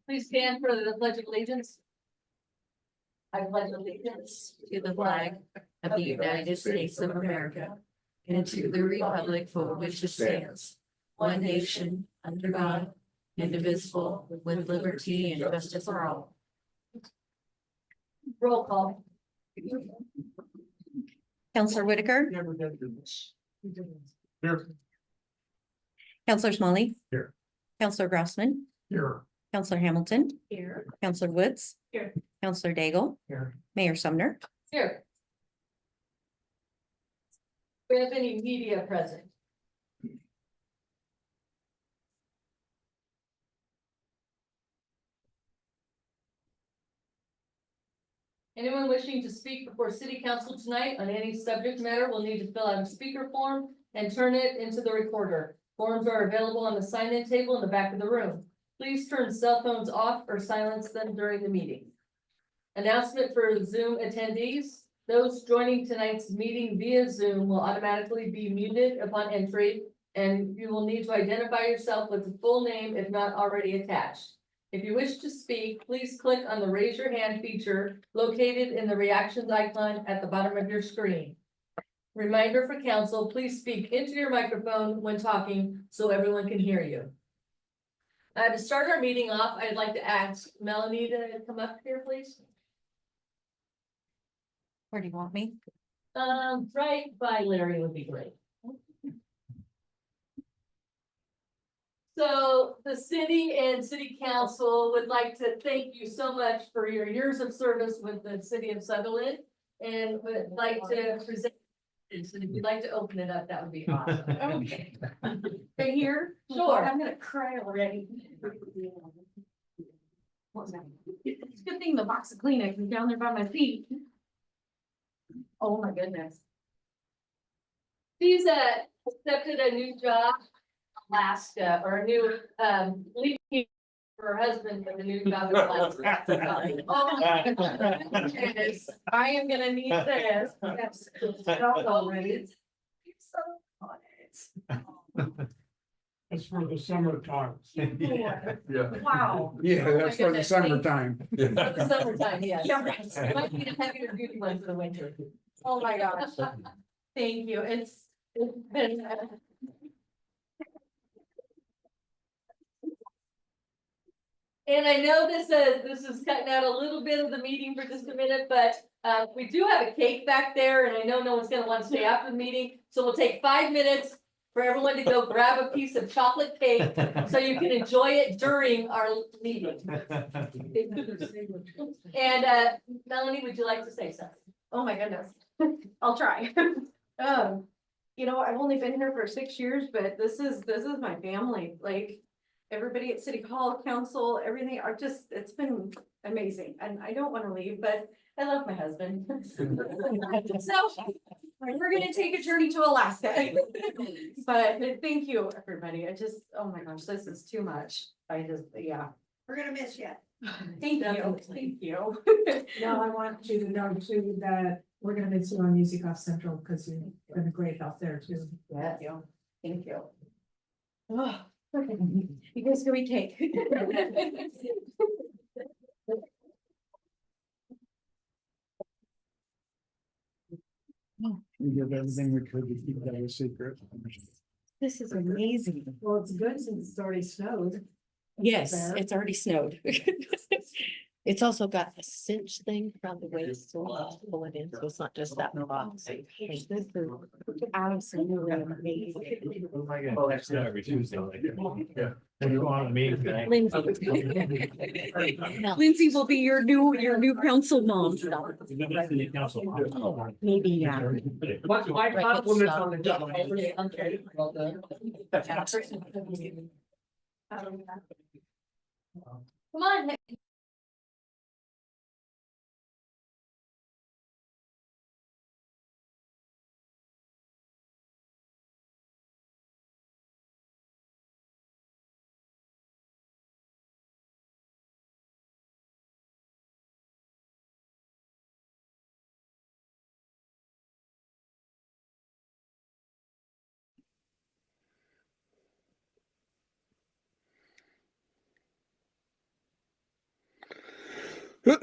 Please stand for the Pledge of Allegiance. I pledge allegiance To the flag of the United States of America and to the republic for which it stands, one nation, under God, indivisible, with liberty and justice for all. Roll call. Counselor Whitaker, Never did do this. Here. Counselor Smalley. Here. Counselor Grossman, Here. Counselor Hamilton, Here. Counselor Woods. Here. Counselor Daigle, Here. Mayor Sumner. Here. Do we have any media present? Anyone wishing to speak before city council tonight on any subject matter will need to fill out a speaker form and turn it into the recorder. Forms are available on the sign-in table in the back of the room. Please turn cell phones off or silence them during the meeting. Announcement for Zoom attendees. Those joining tonight's meeting via Zoom will automatically be muted upon entry, and you will need to identify yourself with the full name if not already attached. If you wish to speak, please click on the raise your hand feature located in the reactions icon at the bottom of your screen. Reminder for council, please speak into your microphone when talking so everyone can hear you. To start our meeting off, I'd like to ask Melanie to come up here, please. Where do you want me? Right by Larry would be great. So the city and city council would like to thank you so much for your years of service with the city of Sutherland, and would like to present. And if you'd like to open it up, that would be awesome. Okay. Right here? Sure. I'm gonna cry already. It's a good thing the box of Kleenex is down there by my feet. Oh my goodness. She's accepted a new job, in Alaska, or a new leaving for her husband with a new job in Alaska. Oh my goodness, I am gonna need this. Yes. Already. That's for the summertime. Yeah. Wow. Yeah, Oh my that's for the goodness. summertime. For the summertime, yes. Yeah, right. Might be a heavier duty one for the winter. Oh my gosh. Thank you. It's been. And I know this is cutting out a little bit of the meeting for just a minute, but we do have a cake back there, and I know no one's gonna want to stay after the meeting, so we'll take 5 minutes for everyone to go grab a piece of chocolate cake so you can enjoy it during our meeting. And Melanie, would you like to say something? Oh my goodness. I'll try. You know, I've only been here for 6 years, but this is my family, like. Everybody at City Hall, council, everything, it's been amazing, and I don't want to leave, but I love my husband. So, we're gonna take a journey to Alaska. But thank you, everybody, oh my gosh, this is too much, yeah. We're gonna miss you. Thank you, thank you. No, I want you to know too that we're gonna miss you on Music Off Central because you've been a great help there too. Yeah, thank you. Oh, okay. You guys can retake. We did everything we could to keep that a secret. This is amazing. Well, it's good since it's already snowed. Yes, Fair. it's already snowed. It's also got a cinch thing around the waist, so I'll pull it in, so it's not just that box. This is absolutely amazing. Oh, that's every Tuesday. Yeah. And you on the meeting tonight. Lindsay will be your new council mom. Maybe, yeah. My compliments on the job. Come on. It's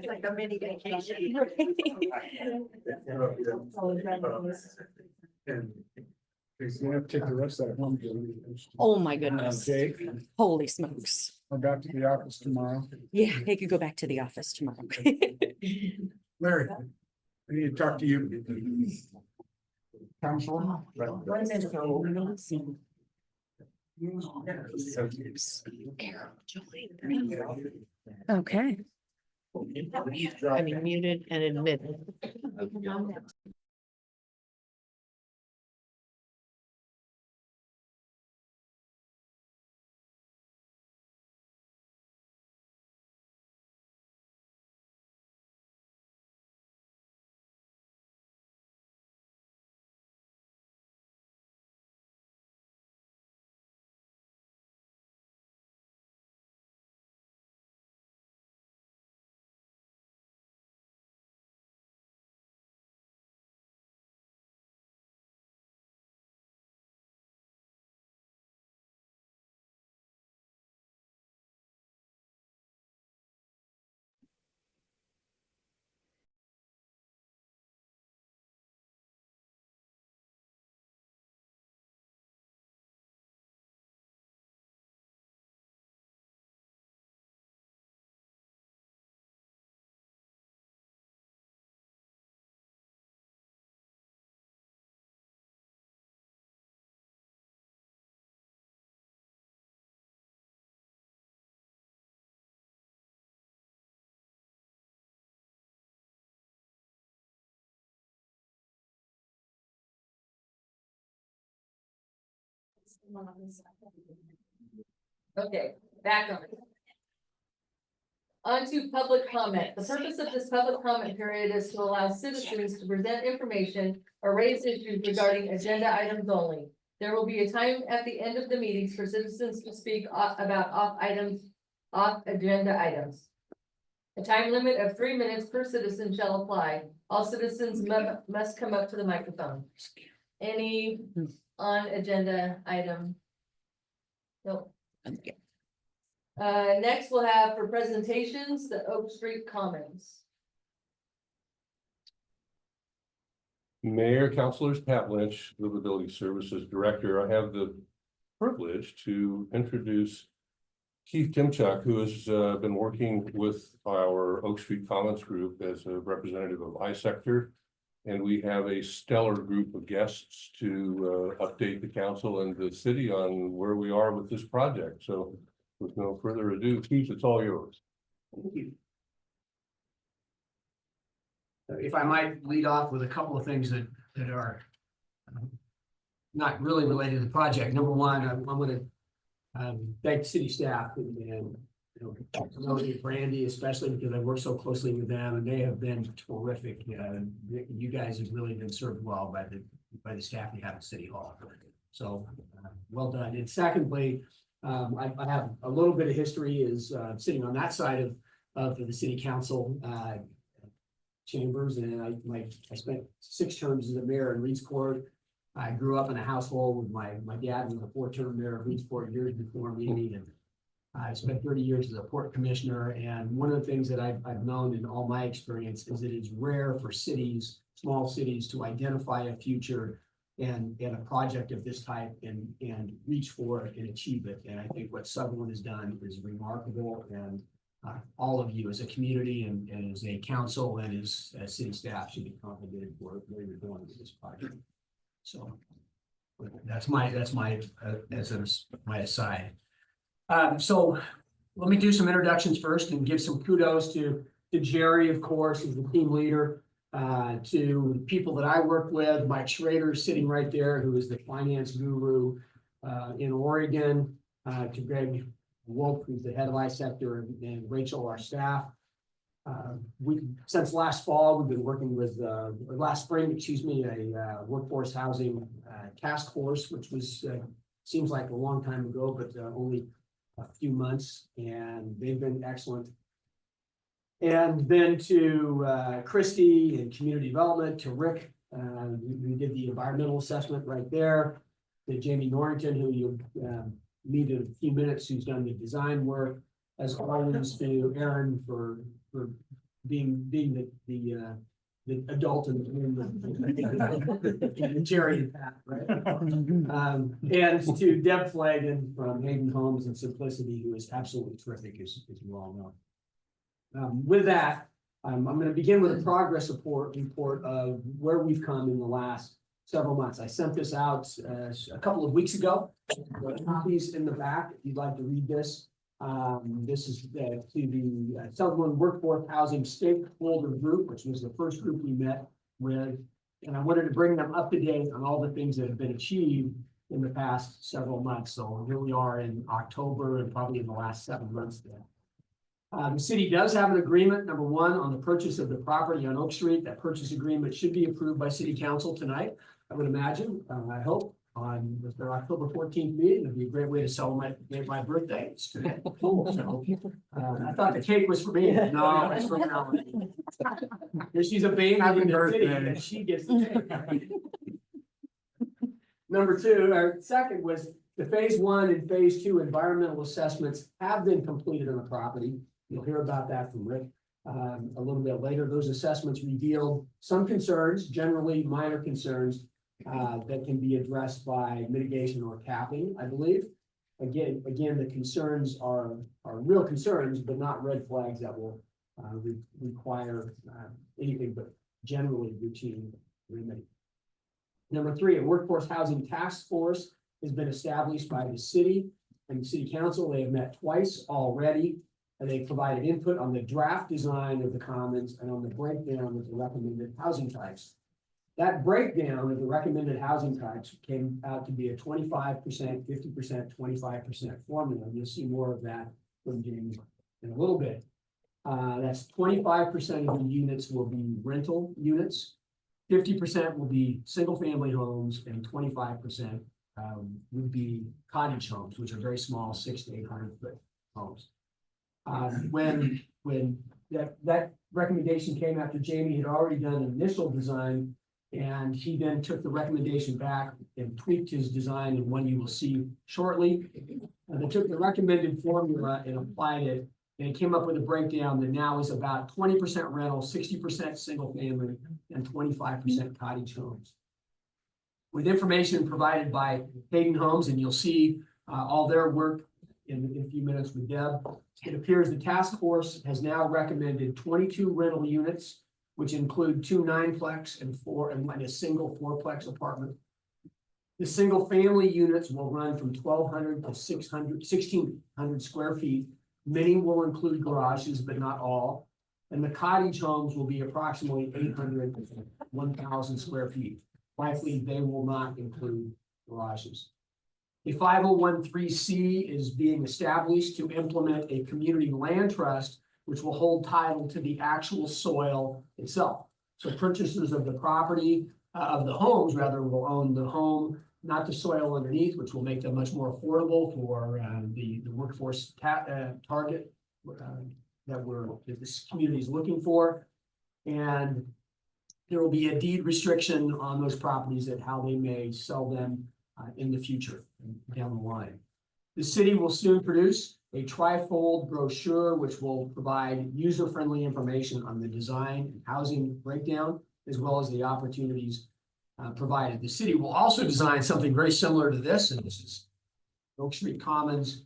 like a mini vacation. You have to take the rest of that home. Oh, my goodness. Jake, Holy smokes. I'm back to the office tomorrow. Yeah, he could go back to the office tomorrow. Larry, I need to talk to you. Counselor? Okay. I mean, muted and admitted. Okay, back on. On to public comment. The purpose of this public comment period is to allow citizens to present information or raise issues regarding agenda items only. There will be a time at the end of the meetings for citizens to speak about off agenda items. A time limit of 3 minutes per citizen shall apply. All citizens must come up to the microphone. Any on agenda item? Nope. Next we'll have for presentations, the Oak Street Commons. Mayor, Councilors, Pat Lynch, Livability Services Director. I have the privilege to introduce Keith Timchuk, who has been working with our Oak Street Commons group as a representative of I-Sector. And we have a stellar group of guests to update the council and the city on where we are with this project. So with no further ado, Keith, it's all yours. Thank you. If I might lead off with a couple of things that are not really related to the project. Number one, I'm going to thank city staff and Brandy, especially because I work so closely with them, and they have been terrific. You guys have really been served well by the staff we have at City Hall. So well done. And secondly, I have a little bit of history is sitting on that side of the city council chambers, and I spent 6 terms as a mayor in Reedsport. I grew up in a household with my dad was a 4-term mayor of Reedsport years before me, and I spent 30 years as a port commissioner. And one of the things that I've known in all my experience is that it's rare for cities, small cities, to identify a future and a project of this type and reach for it and achieve it. And I think what Sutherland has done is remarkable, and all of you as a community and as a council and as city staff should be compensated for where you're going with this project. So that's my aside. So let me do some introductions first and give some kudos to Jerry, of course, as the team leader, to the people that I work with, Mike Schrader sitting right there, who is the finance guru in Oregon, to Greg Wolf, who's the head of I-Sector, and Rachel, our staff. Since last fall, we've been working with, or last spring, excuse me, a workforce housing task force, which was, seems like a long time ago, but only a few months, and they've been excellent. And then to Christy in community development, to Rick, we did the environmental assessment right there, to Jamie Norrington, who you'll meet in a few minutes, who's done the design work, as always to Aaron for being the adult in the Jerry and Pat, right? And to Deb Flanagan from Hayden Homes and Simplicity, who is absolutely terrific, as you all know. With that, I'm going to begin with a progress report of where we've come in the last several months. I sent this out a couple of weeks ago. Copies in the back if you'd like to read this. This is to the Sutherland Workforce Housing Stakeholder Group, which was the first group we met with. And I wanted to bring them up to date on all the things that have been achieved in the past several months. So here we are in October and probably in the last 7 months there. The city does have an agreement, number one, on the purchase of the property on Oak Street. That purchase agreement should be approved by city council tonight, I would imagine, I hope, on their October 14th meeting. It'd be a great way to celebrate my birthday. It's today. Cool. So, I thought the cake was for me. No, it's for Melanie. She's a baby in the city, and she gets the cake. Number two, or second, was the phase 1 and phase 2 environmental assessments have been completed on the property. You'll hear about that from Rick a little bit later. Those assessments revealed some concerns, generally minor concerns, that can be addressed by mitigation or capping, I believe. Again, the concerns are real concerns, but not red flags that will require anything but generally routine remedy. Number three, a workforce housing task force has been established by the city and the city council. They have met twice already, and they provided input on the draft design of the commons and on the breakdown of the recommended housing types. That breakdown of the recommended housing types came out to be a 25%, 50%, 25% formula. And you'll see more of that from Jamie in a little bit. That's 25% of the units will be rental units, 50% will be single family homes, and 25% would be cottage homes, which are very small, 600 to 800 foot homes. When that recommendation came after Jamie had already done an initial design, and he then took the recommendation back and tweaked his design in one you will see shortly. And they took the recommended formula and applied it, and it came up with a breakdown that now is about 20% rental, 60% single family, and 25% cottage homes. With information provided by Hayden Homes, and you'll see all their work in a few minutes with Deb, it appears the task force has now recommended 22 rental units, which include 2 9-plex and a single 4-plex apartment. The single family units will run from 1,200 to 1,600 square feet. Many will include garages, but not all. And the cottage homes will be approximately 800 to 1,000 square feet. Likely, they will not include garages. A 501(c) is being established to implement a community land trust, which will hold title to the actual soil itself. So purchasers of the property, of the homes rather, will own the home, not the soil underneath, which will make them much more affordable for the workforce target that this community is looking for. And there will be a deed restriction on those properties at how they may sell them in the future, down the line. The city will soon produce a trifold brochure, which will provide user-friendly information on the design and housing breakdown, as well as the opportunities provided. The city will also design something very similar to this, and this is Oak Street Commons.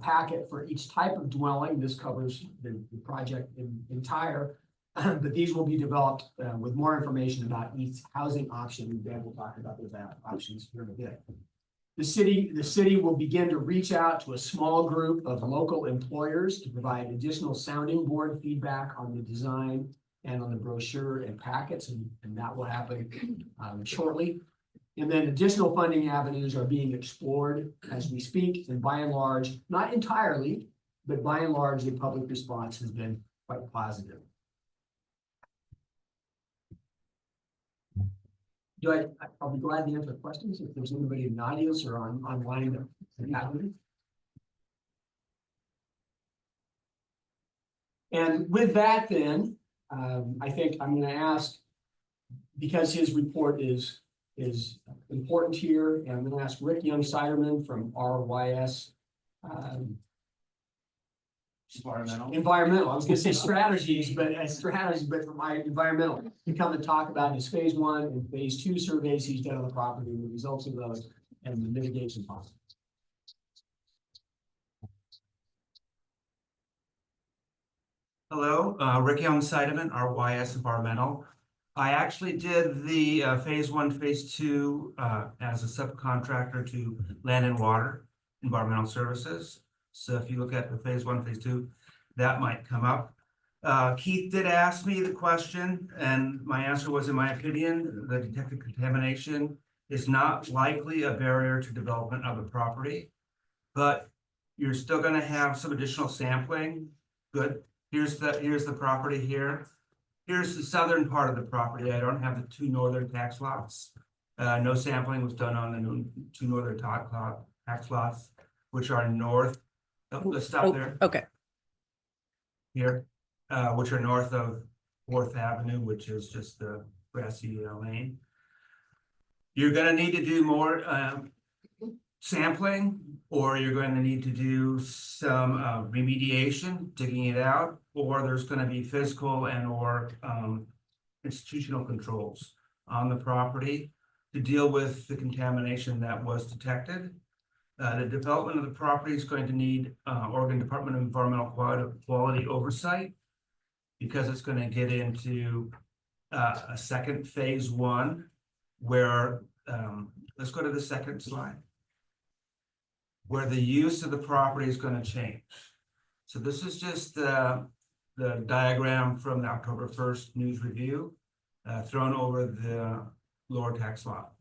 packet for each type of dwelling. This covers the project entire. But these will be developed with more information about each housing option. Dan will talk about those options here in a bit. The city will begin to reach out to a small group of local employers to provide additional sounding board feedback on the design and on the brochure and packets, and that will happen shortly. And then additional funding avenues are being explored as we speak, and by and large, not entirely, but by and large, the public response has been quite positive. I'll be glad to answer questions if there's anybody in the audience or online that have any. And with that, then, I think I'm going to ask, because his report is important here, and I'm going to ask Rick Young-Siderman from RYS Environmental. I was going to say strategies, but from my environmental, to come and talk about his phase 1 and phase 2 surveys he's done on the property, and the results of those, and the mitigation possible. Hello, Rick Young-Siderman, RYS Environmental. I actually did the phase 1, phase 2 as a subcontractor to Land and Water Environmental Services. So if you look at the phase 1, phase 2, that might come up. Keith did ask me the question, and my answer was, in my opinion, the detected contamination is not likely a barrier to development of the property, but you're still going to have some additional sampling. Good. Here's the property here. Here's the southern part of the property. I don't have the 2 northern tax lots. No sampling was done on the 2 northern tax lots, which are north. Oh, let's stop there. Okay. Here, which are north of 4th Avenue, which is just the grassy lane. You're going to need to do more sampling, or you're going to need to do some remediation, digging it out, or there's going to be physical and or institutional controls on the property to deal with the contamination that was detected. The development of the property is going to need Oregon Department of Environmental Quality oversight, because it's going to get into a second phase 1 where, let's go to the second slide, where the use of the property is going to change. So this is just the diagram from the October 1st news review thrown over the lower tax lot,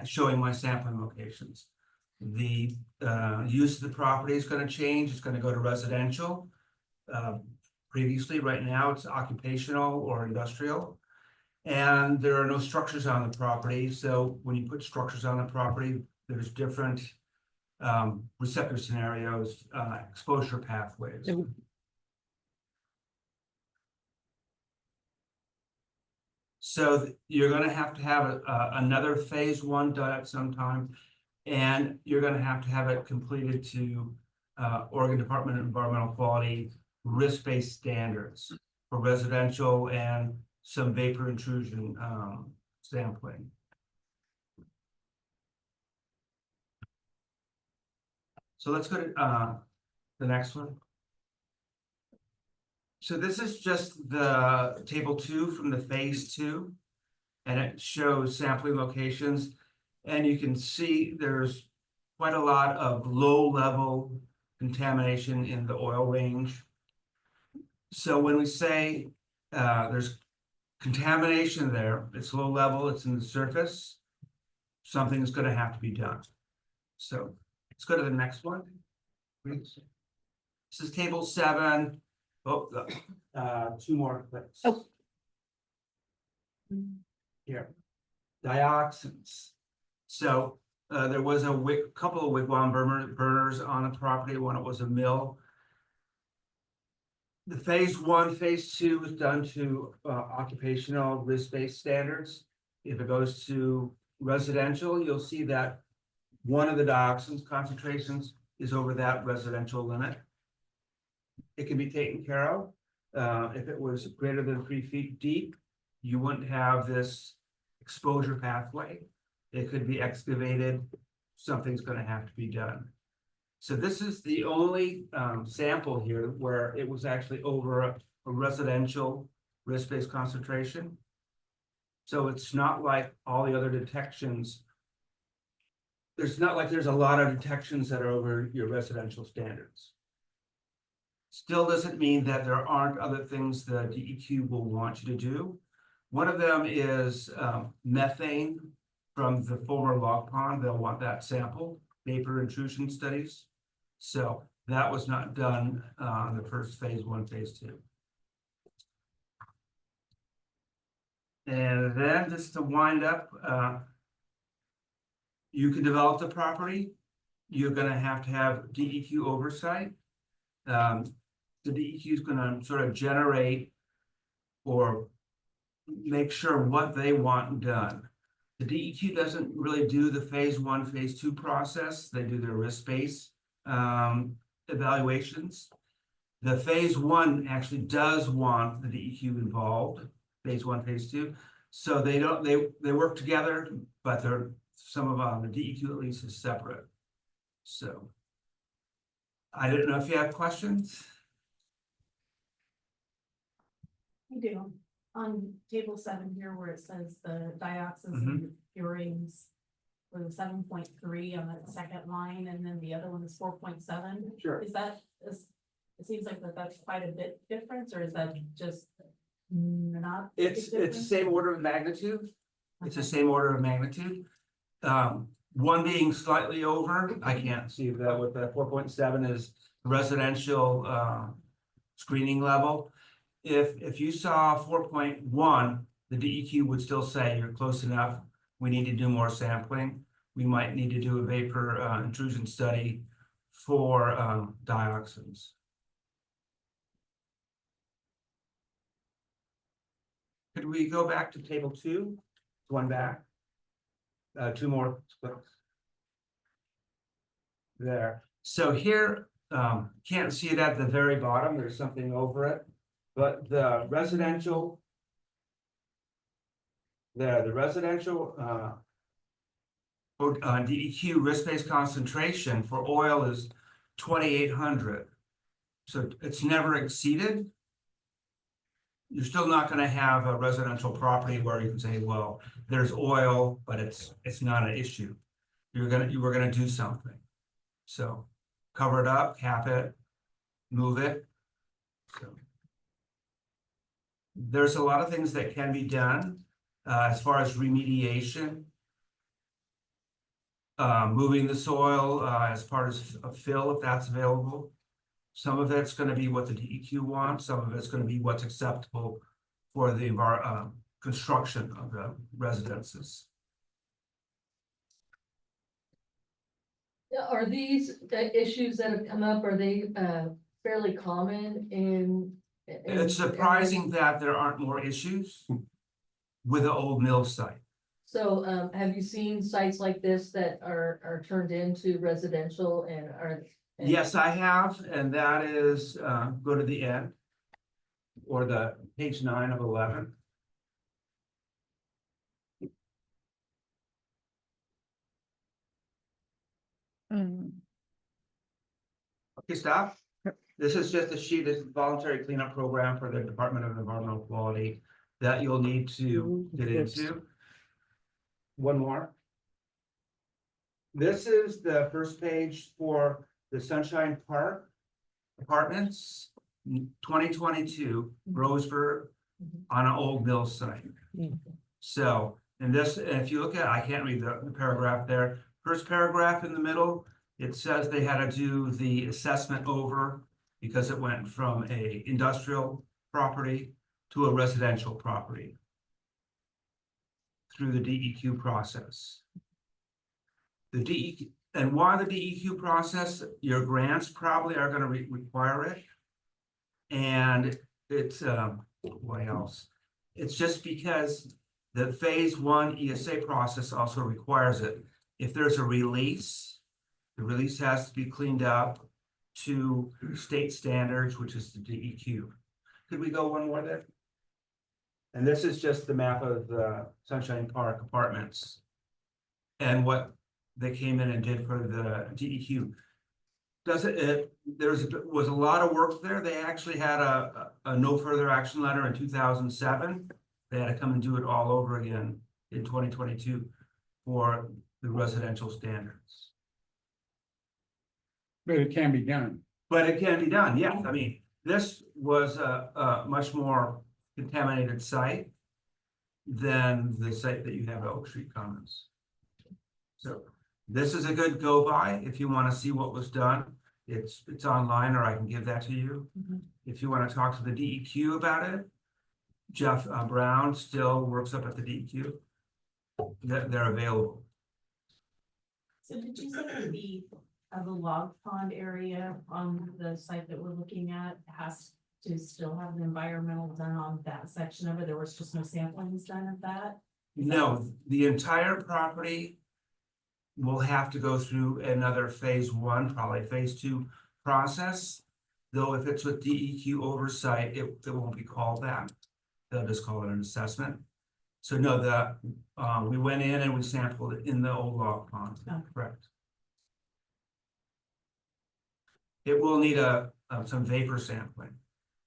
showing my sampling locations. The use of the property is going to change. It's going to go to residential. Previously, right now, it's occupational or industrial. And there are no structures on the property. So when you put structures on the property, there's different receptor scenarios, exposure pathways. So you're going to have another phase 1 done at some time. And you're going to have it completed to Oregon Department of Environmental Quality risk-based standards for residential and some vapor intrusion sampling. So let's go to the next one. So this is just the table 2 from the phase 2, and it shows sampling locations. And you can see there's quite a lot of low-level contamination in the oil range. So when we say there's contamination there, it's low level, it's in the surface, something is going to have to be done. So let's go to the next one, please. This is table 7. Oh, 2 more clicks. Oh. Here, dioxins. So there was a couple of wigwam burners on the property when it was a mill. The phase 1, phase 2 was done to occupational risk-based standards. If it goes to residential, you'll see that one of the dioxins concentrations is over that residential limit. It can be taken care of. If it was greater than 3 feet deep, you wouldn't have this exposure pathway. It could be excavated. Something's going to have to be done. So this is the only sample here where it was actually over a residential risk-based concentration. So it's not like all the other detections. There's not like there's a lot of detections that are over your residential standards. Still doesn't mean that there aren't other things the DEQ will want you to do. One of them is methane from the former log pond. They'll want that sample, vapor intrusion studies. So that was not done on the first phase 1, phase 2. And then just to wind up, you can develop the property. You're gonna have to have DEQ oversight. The DEQ is gonna sort of generate or make sure what they want done. The DEQ doesn't really do the phase 1, phase 2 process. They do their risk-based evaluations. The phase 1 actually does want the DEQ involved, phase 1, phase 2. So they work together, but some of the DEQ at least is separate. So I don't know if you have questions. I do. On table 7 here where it says the dioxins and purines were 7.3 on the second line, and then the other one is 4.7. Sure. It seems like that's quite a bit difference, or is that just not? a big It's the difference? same order of magnitude. It's the Okay. same order of magnitude. One being slightly over, I can't see that with the 4.7 is residential screening level. If you saw 4.1, the DEQ would still say you're close enough. We need to do more sampling. We might need to do a vapor intrusion study for dioxins. Could we go back to table 2? One back. 2 more. There. So here, can't see it at the very bottom. There's something over it. But the residential, the residential DEQ risk-based concentration for oil is 2,800. So it's never exceeded. You're still not going to have a residential property where you can say, well, there's oil, but it's not an issue. You were gonna do something. So cover it up, cap it, move it. So there's a lot of things that can be done as far as remediation. Moving the soil as part of fill if that's available. Some of it's going to be what the DEQ wants. Some of it's going to be what's acceptable for the construction of the residences. Are these issues that have come up, are they fairly common in? It's surprising that there aren't more issues with the old mill site. So have you seen sites like this that are turned into residential and are? Yes, I have, and that is go to the end or the page 9 of 11. Okay, stop. This is just a sheet, this voluntary cleanup program for the Department of Environmental Quality that you'll need to get into. One more. This is the first page for the Sunshine Park Apartments, 2022, Roseburg, on an old mill site. So, and this, if you look at, I can't read the paragraph there. First paragraph in the middle, it says they had to do the assessment over because it went from a industrial property to a residential property through the DEQ process. The DEQ, and why the DEQ process? Your grants probably are going to require it. And it's, what else? It's just because the phase 1 ESA process also requires it. If there's a release, the release has to be cleaned up to state standards, which is the DEQ. Could we go one more there? And this is just the map of the Sunshine Park Apartments and what they came in and did for the DEQ. was a lot of work there. They actually had a no further action letter in 2007. They had to come and do it all over again in 2022 for the residential standards. But it can be done. But it can be done, yes. I mean, this was a much more contaminated site than the site that you have at Oak Street Commons. So this is a good go by if you want to see what was done. It's online, or I can give that to you. If you want to talk to the DEQ about it, Jeff Brown still works up at the DEQ. They're available. So did you say that the log pond area on the site that we're looking at has to still have the environmental done on that section of it? There was just no samplings done of that? No, the entire property will have to go through another phase 1, probably phase 2 process. Though if it's with DEQ oversight, it won't be called that. They'll just call it an assessment. So no, we went in and we sampled it in the old log pond, correct. It will need some vapor sampling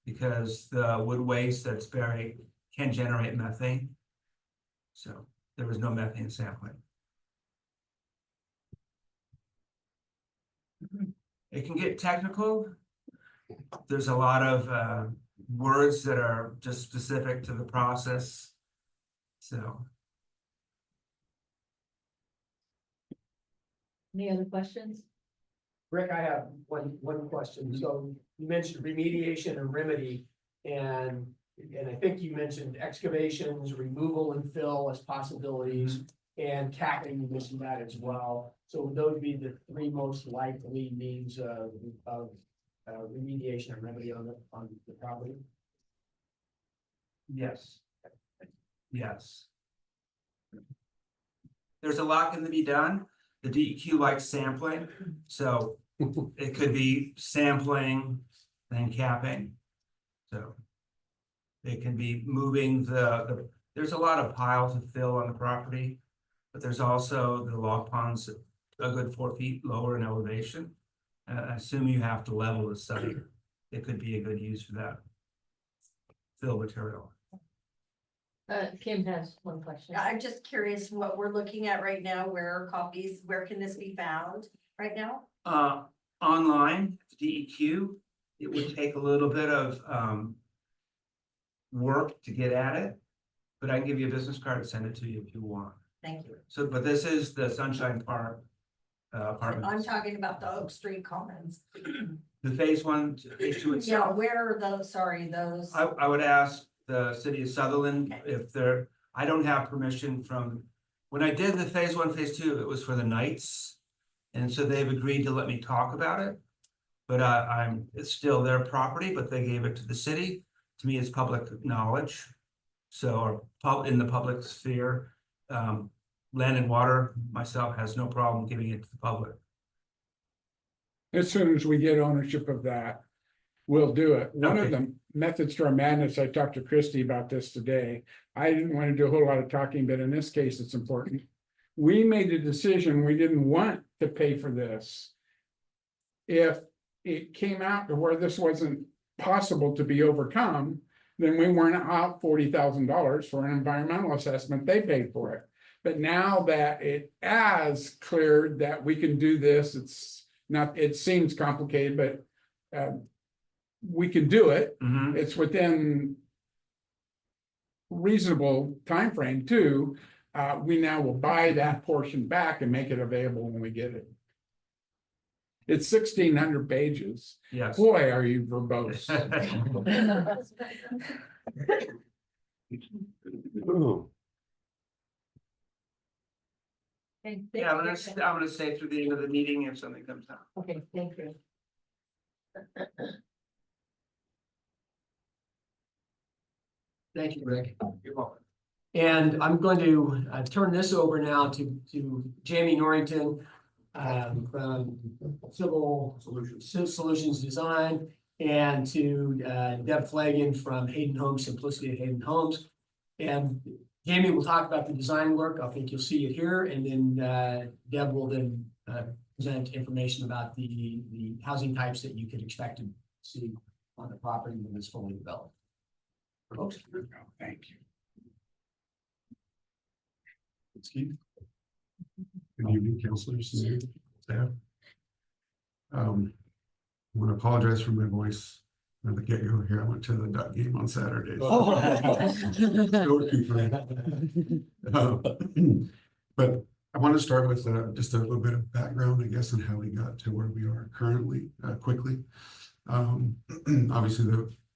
because the wood waste that's buried can generate methane. So there was no methane sampling. It can get technical. There's a lot of words that are just specific to the process. So. Any other questions? Rick, I have one question. So you mentioned remediation and remedy, and I think you mentioned excavations, removal and fill as possibilities, and capping, you mentioned that as well. So would those be the 3 most likely means of remediation and remedy on the property? Yes. Yes. There's a lot can be done. The DEQ likes sampling, so it could be sampling, then capping. So it can be moving there's a lot of piles of fill on the property, but there's also the log ponds a good 4 feet lower in elevation. I assume you have to level the site. It could be a good use for that fill material. Kim has one question. I'm just curious what we're looking at right now, where can this be found right now? Online, DEQ, it would take a little bit of work to get at it, but I can give you a business card and send it to you if you want. Thank you. So, but this is the Sunshine Park apartment. I'm talking about the Oak Street Commons. The phase 1, phase 2 Yeah, itself. where are those, those? I would ask the city of Sutherland if I don't have permission from, when I did the phase 1, phase 2, it was for the Knights. And so they've agreed to let me talk about it. But it's still their property, but they gave it to the city. To me, it's public knowledge. So, or in the public sphere, Land and Water, myself, has no problem giving it to the public. As soon as we get ownership of that, we'll do it. One of the methods to our madness, I talked to Christy about this today. I didn't want to do a whole lot of talking, but in this case, it's important. We made a decision, we didn't want to pay for this. If it came out to where this wasn't possible to be overcome, then we weren't out $40,000 for an environmental assessment, they paid for it. But now that it has cleared that we can do this, it seems complicated, but we can do it. It's within reasonable time frame too. We now will buy that portion back and make it available when we get it. It's 1,600 pages. Yes. Boy, are you verbose. Okay, Yeah, I'm gonna stay through the end of the meeting if something comes up. Okay, thank you. Thank you, Rick. You're welcome. And I'm going to turn this over now to Jamie Norrington from Civil Solutions Design, and to Deb Flagan from Hayden Homes, Simplicity at Hayden Homes. And Jamie will talk about the design work. I think you'll see it here, and then Deb will then present information about the housing types that you could expect to see on the property when it's fully developed. Thank you. Keith. Good evening, councilors and staff. I want to apologize for my voice at the get-go here. I went to the Duck game on Saturday. Still recuperating. But I want to start with just a little bit of background, I guess, on how we got to where we are currently, quickly. Obviously,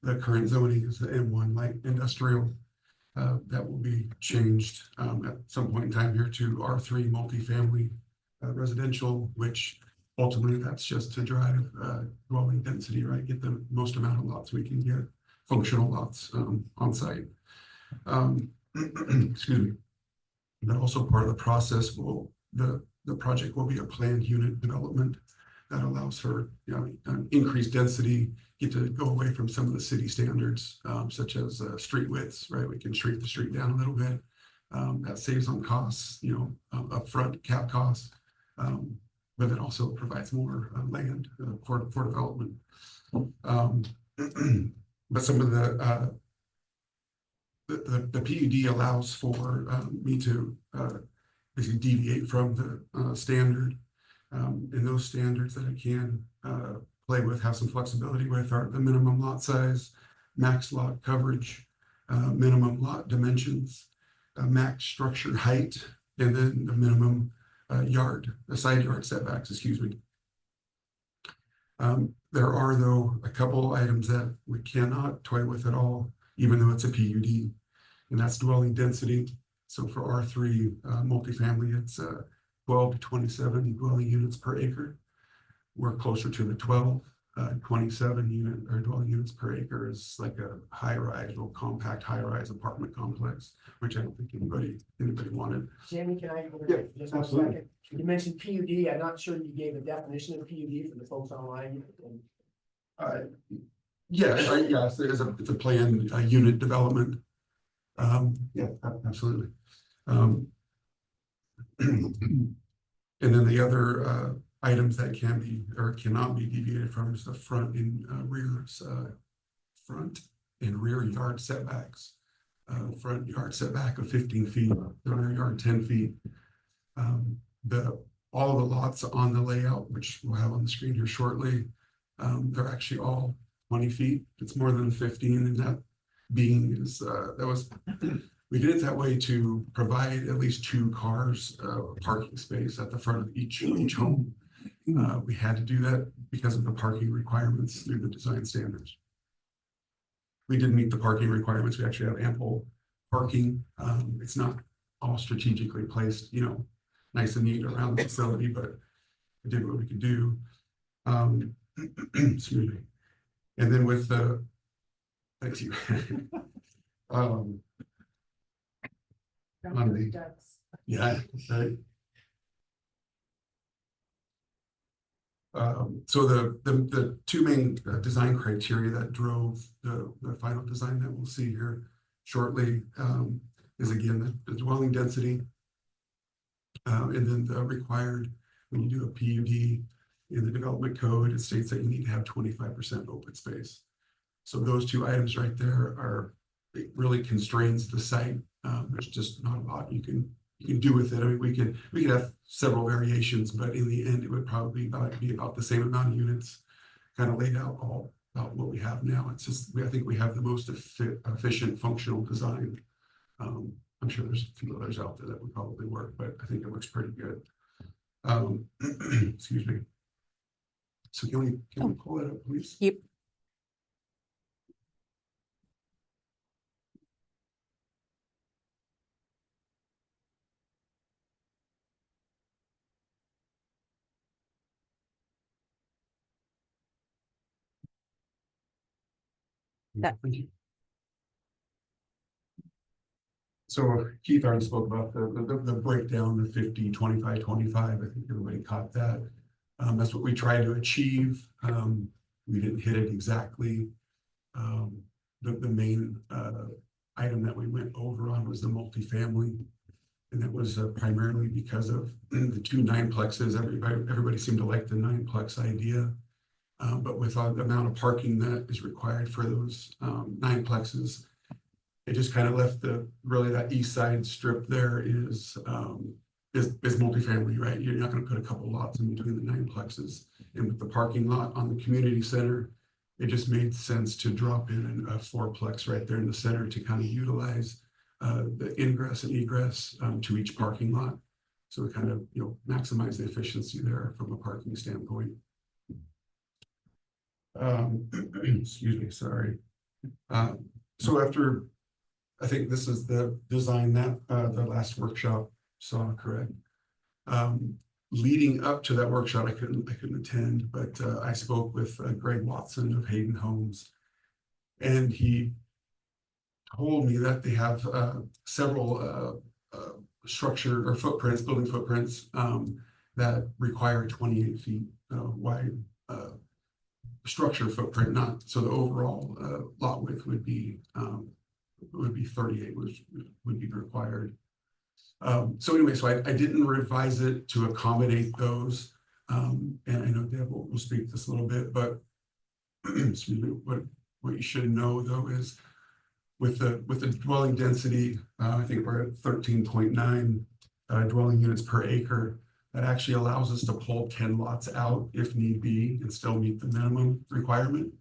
the current zoning is the M1 light industrial. That will be changed at some point in time here to R3 multifamily residential, which ultimately that's just to drive dwelling density, right? Get the most amount of lots we can get, functional lots on site. Excuse me. But also part of the process will, the project will be a planned unit development that allows for, increased density, get to go away from some of the city standards, such as street widths, right? We can shrink the street down a little bit. That saves on costs, upfront cap costs. But it also provides more land for development. But some of the PUD allows for me to basically deviate from the standard. And those standards that I can play with, have some flexibility with, are the minimum lot size, max lot coverage, minimum lot dimensions, max structure height, and then the minimum side yard setbacks, excuse me. There are, though, a couple items that we cannot toy with at all, even though it's a PUD, and that's dwelling density. So for R3 multifamily, it's 12 to 27 dwelling units per acre. We're closer to the 12, 27 unit or dwelling units per acre is like a high-rise, real compact high-rise apartment complex, which I don't think anybody wanted. Sammy, can I? Yeah, just 1 absolutely. second? You mentioned PUD. I'm not sure you gave a definition of PUD for the folks online. Yes, it's a planned unit development. Yeah, absolutely. And then the other items that can be or cannot be deviated from is the front and rear yard setbacks. Front yard setback of 15 feet, the rear yard 10 feet. All the lots on the layout, which we'll have on the screen here shortly, they're actually all 20 feet. It's more than 15, and that being is we did it that way to provide at least 2 cars parking space at the front of each home. We had to do that because of the parking requirements through the design standards. We didn't meet the parking requirements. We actually have ample parking. It's not all strategically placed, nice and neat around the facility, but we did what we could do. Excuse me. And then with the, thank you. Yeah, right. So the 2 main design criteria that drove the final design that we'll see here shortly is again the dwelling density, and then the required, when you do a PUD in the development code, it states that you need to have 25% open space. So those 2 items right there it really constrains the site. There's just not a lot you can do with it. I mean, we could have several variations, but in the end, it would probably be about the same amount of units, kind of laid out all about what we have now. It's just I think we have the most efficient functional design. I'm sure there's a few others out there that would probably work, but I think it looks pretty good. Excuse me. So can we pull it up, please? Yep. Thank you. So Keith already spoke about the breakdown, the 50, 25, 25. I think everybody caught that. That's what we tried to achieve. We didn't hit it exactly. The main item that we went over on was the multifamily. And that was primarily because of the two nineplexes. Everybody seemed to like the nineplex idea. But with the amount of parking that is required for those nineplexes, it just kind of left really that east side strip there is multifamily, right? You're not going to put a couple lots in between the nineplexes. And with the parking lot on the community center, it just made sense to drop in a fourplex right there in the center to kind of utilize the ingress and egress to each parking lot. So we kind of, maximize the efficiency there from a parking standpoint. Excuse me, sorry. So after, I think this is the design that the last workshop saw, correct? Leading up to that workshop, I couldn't attend, but I spoke with Greg Watson of Hayden Homes, and he told me that they have several structure or footprints, building footprints that require 28 feet wide structure footprint. Not so the overall lot width would be 38, which would be required. So anyway, so I didn't revise it to accommodate those. And I know Deb will speak this a little bit, but excuse me, what you should know though is with the dwelling density, I think we're at 13.9 dwelling units per acre. That actually allows us to pull 10 lots out if need be and still meet the minimum requirement.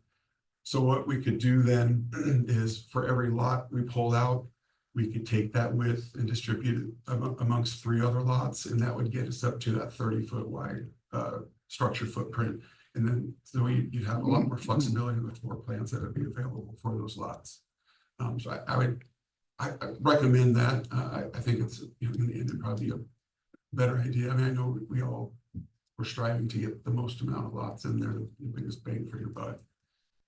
So what we could do then is for every lot we pull out, we could take that width and distribute it amongst 3 other lots, and that would get us up to that 30-foot wide structure footprint. And then so you'd have a lot more flexibility with floor plans that would be available for those lots. So I recommend that. I think it's in the end it'd probably be a better idea. I mean, I know we all were striving to get the most amount of lots in there, the biggest bang for your buck.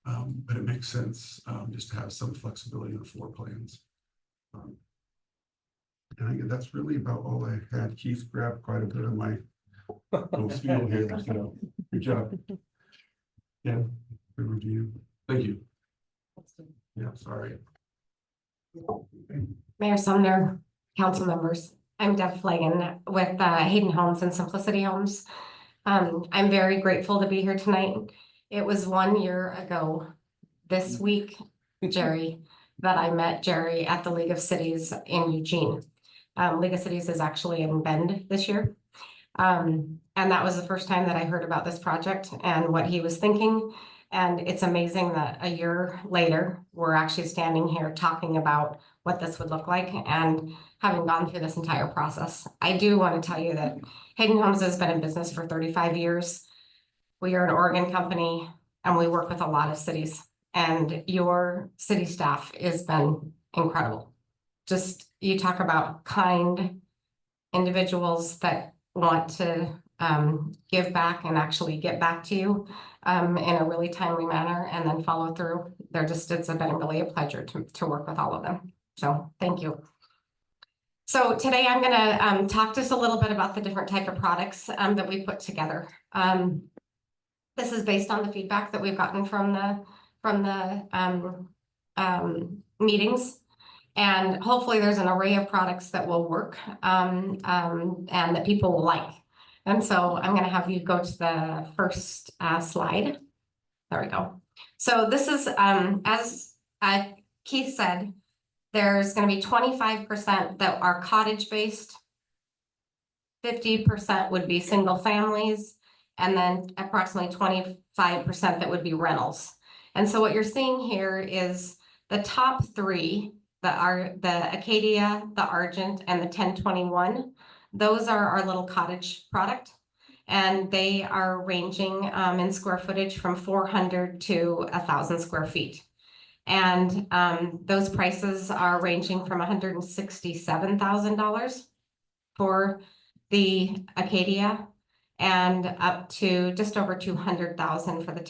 But it makes sense just to have some flexibility in the floor plans. And I think that's really about all I had. Keith grabbed quite a bit of my little spiel here, so good job. Yeah, good review. Thank you. Yeah, sorry. Mayor Sumner, council members, I'm Deb Flagan with Hayden Homes and Simplicity Homes. I'm very grateful to be here tonight. It was 1 year ago this week, Jerry, that I met Jerry at the League of Cities in Eugene. League of Cities is actually in Bend this year. And that was the first time that I heard about this project and what he was thinking. And it's amazing that a year later, we're actually standing here talking about what this would look like and having gone through this entire process. I do want to tell you that Hayden Homes has been in business for 35 years. We are an Oregon company and we work with a lot of cities, and your city staff has been incredible. Just, you talk about kind individuals that want to give back and actually get back to you in a really timely manner and then follow through. It's been really a pleasure to work with all of them. So thank you. So today I'm going to talk just a little bit about the different type of products that we put together. This is based on the feedback that we've gotten from the meetings. And hopefully there's an array of products that will work and that people will like. And so I'm going to have you go to the first slide. There we go. So this is, as Keith said, there's going to be 25% that are cottage based, 50% would be single families, and then approximately 25% that would be rentals. And so what you're seeing here is the top 3 that are the Acadia, the Argent, and the 1021. Those are our little cottage product, and they are ranging in square footage from 400 to 1,000 square feet. And those prices are ranging from $167,000 for the Acadia and up to just over $200,000 for the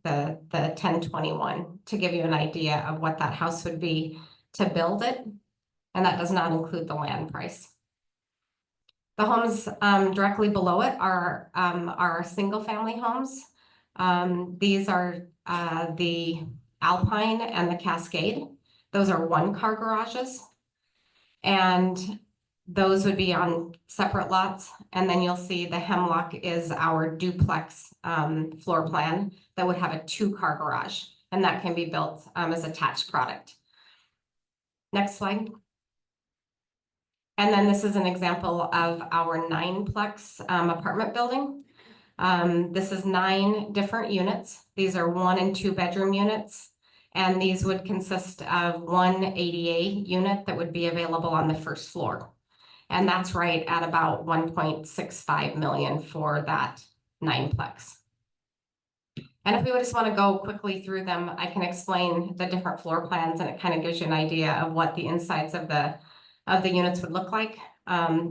1021, to give you an idea of what that house would be to build it. And that does not include the land price. The homes directly below it are single family homes. These are the Alpine and the Cascade. Those are 1-car garages. And Those would be on separate lots, and then you'll see the Hemlock is our duplex floor plan that would have a 2-car garage, and that can be built as attached product. Next slide. And then this is an example of our 9-plex apartment building. This is 9 different units. These are 1 and 2 bedroom units. And these would consist of 1 ADA unit that would be available on the first floor. And that's right at about 1.65 million for that 9-plex. And if we would just want to go quickly through them, I can explain the different floor plans, and it kind of gives you an idea of what the insides of the units would look like.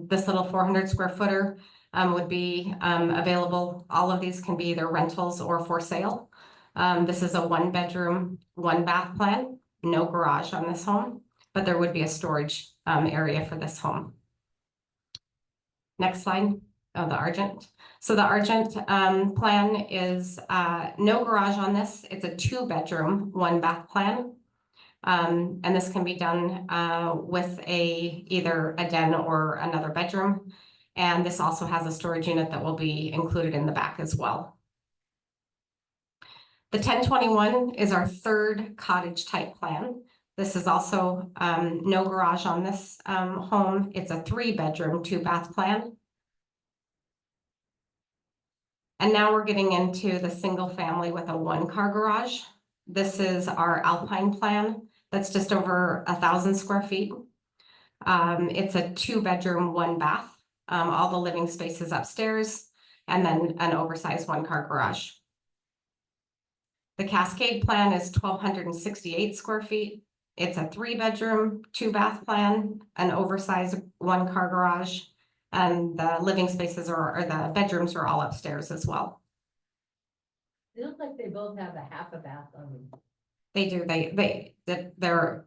This little 400 square footer would be available. All of these can be either rentals or for sale. This is a 1-bedroom, 1-bath plan, no garage on this home, but there would be a storage area for this home. Next slide. Oh, the Argent. So the Argent plan is no garage on this. It's a 2-bedroom, 1-bath plan. And this can be done with either a den or another bedroom. And this also has a storage unit that will be included in the back as well. The 1021 is our 3rd cottage type plan. This is also no garage on this home. It's a 3-bedroom, 2-bath plan. And now we're getting into the single family with a 1-car garage. This is our Alpine plan. That's just over 1,000 square feet. It's a 2-bedroom, 1-bath. All the living spaces upstairs, and then an oversized 1-car garage. The Cascade plan is 1,268 square feet. It's a 3-bedroom, 2-bath plan, an oversized 1-car garage, and the living spaces or the bedrooms are all upstairs as well. They look like they both have a half a bath on them. They do. They're.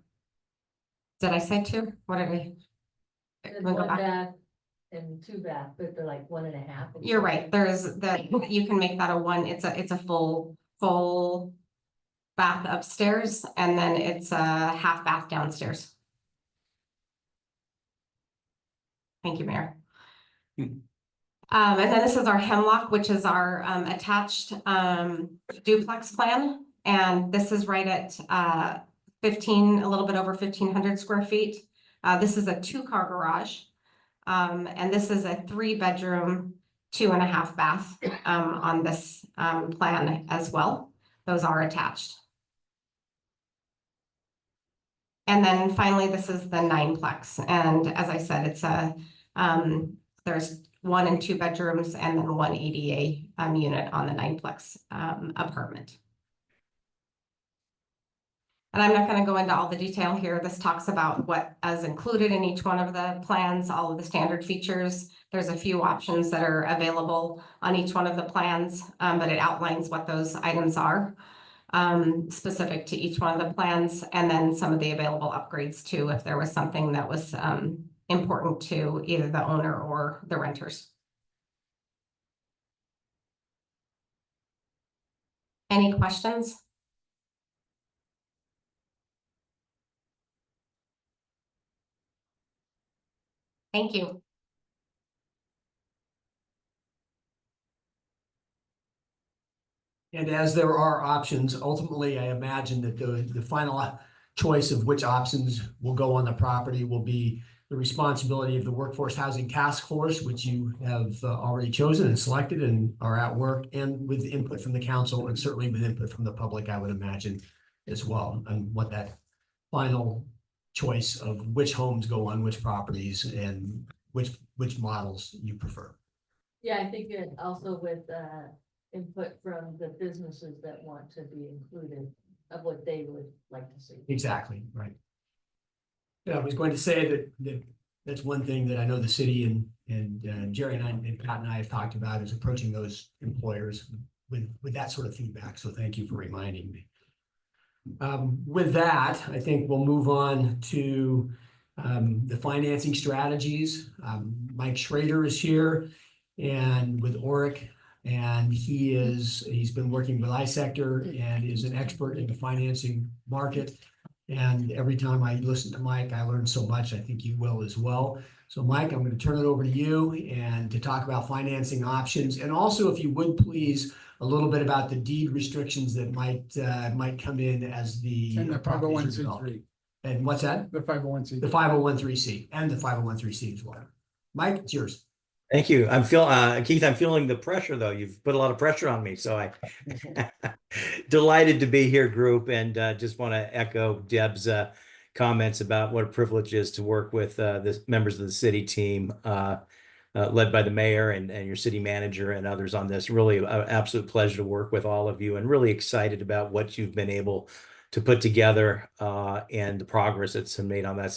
Did I say 2? What did I? There's Can we go 1 back? bath and 2 bath, but they're like 1.5. You're right. There's that. You can make that a 1. It's a full bath upstairs, and then it's a half bath downstairs. Thank you, Mayor. And then this is our Hemlock, which is our attached duplex plan. And this is right at a little bit over 1,500 square feet. This is a 2-car garage. And this is a 3-bedroom, 2.5 bath on this plan as well. Those are attached. And then finally, this is the 9-plex. And as I said, it's there's 1 and 2 bedrooms and then 1 ADA unit on the 9-plex apartment. And I'm not going to go into all the detail here. This talks about what is included in each one of the plans, all of the standard features. There's a few options that are available on each one of the plans, but it outlines what those items are specific to each one of the plans, and then some of the available upgrades too, if there was something that was important to either the owner or the renters. Any questions? Thank you. And as there are options, ultimately, I imagine that the final choice of which options will go on the property will be the responsibility of the Workforce Housing Task Force, which you have already chosen and selected and are at work, and with input from the council, and certainly with input from the public, I would imagine as well, and what that final choice of which homes go on which properties and which models you prefer. Yeah, I think it also with input from the businesses that want to be included of what they would like to see. Exactly, right. Yeah, I was going to say that's one thing that I know the city and Jerry and Pat and I have talked about is approaching those employers with that sort of feedback. So thank you for reminding me. With that, I think we'll move on to the financing strategies. Mike Schrader is here and with Oric, and he's been working with iSector and is an expert in the financing market. And every time I listen to Mike, I learn so much. I think you will as well. So Mike, I'm going to turn it over to you and to talk about financing options. And also, if you would please, a little bit about the deed restrictions that might come in as the And the five oh one properties are C developed. three, And what's that? the 501c. The 501(c) and the 501(c) as well. Mike, it's yours. Thank you. Keith, I'm feeling the pressure though. You've put a lot of pressure on me, so I delighted to be here, group, and just want to echo Deb's comments about what a privilege it is to work with the members of the city team, led by the mayor and your city manager and others on this. Really an absolute pleasure to work with all of you, and really excited about what you've been able to put together and the progress that's been made on this.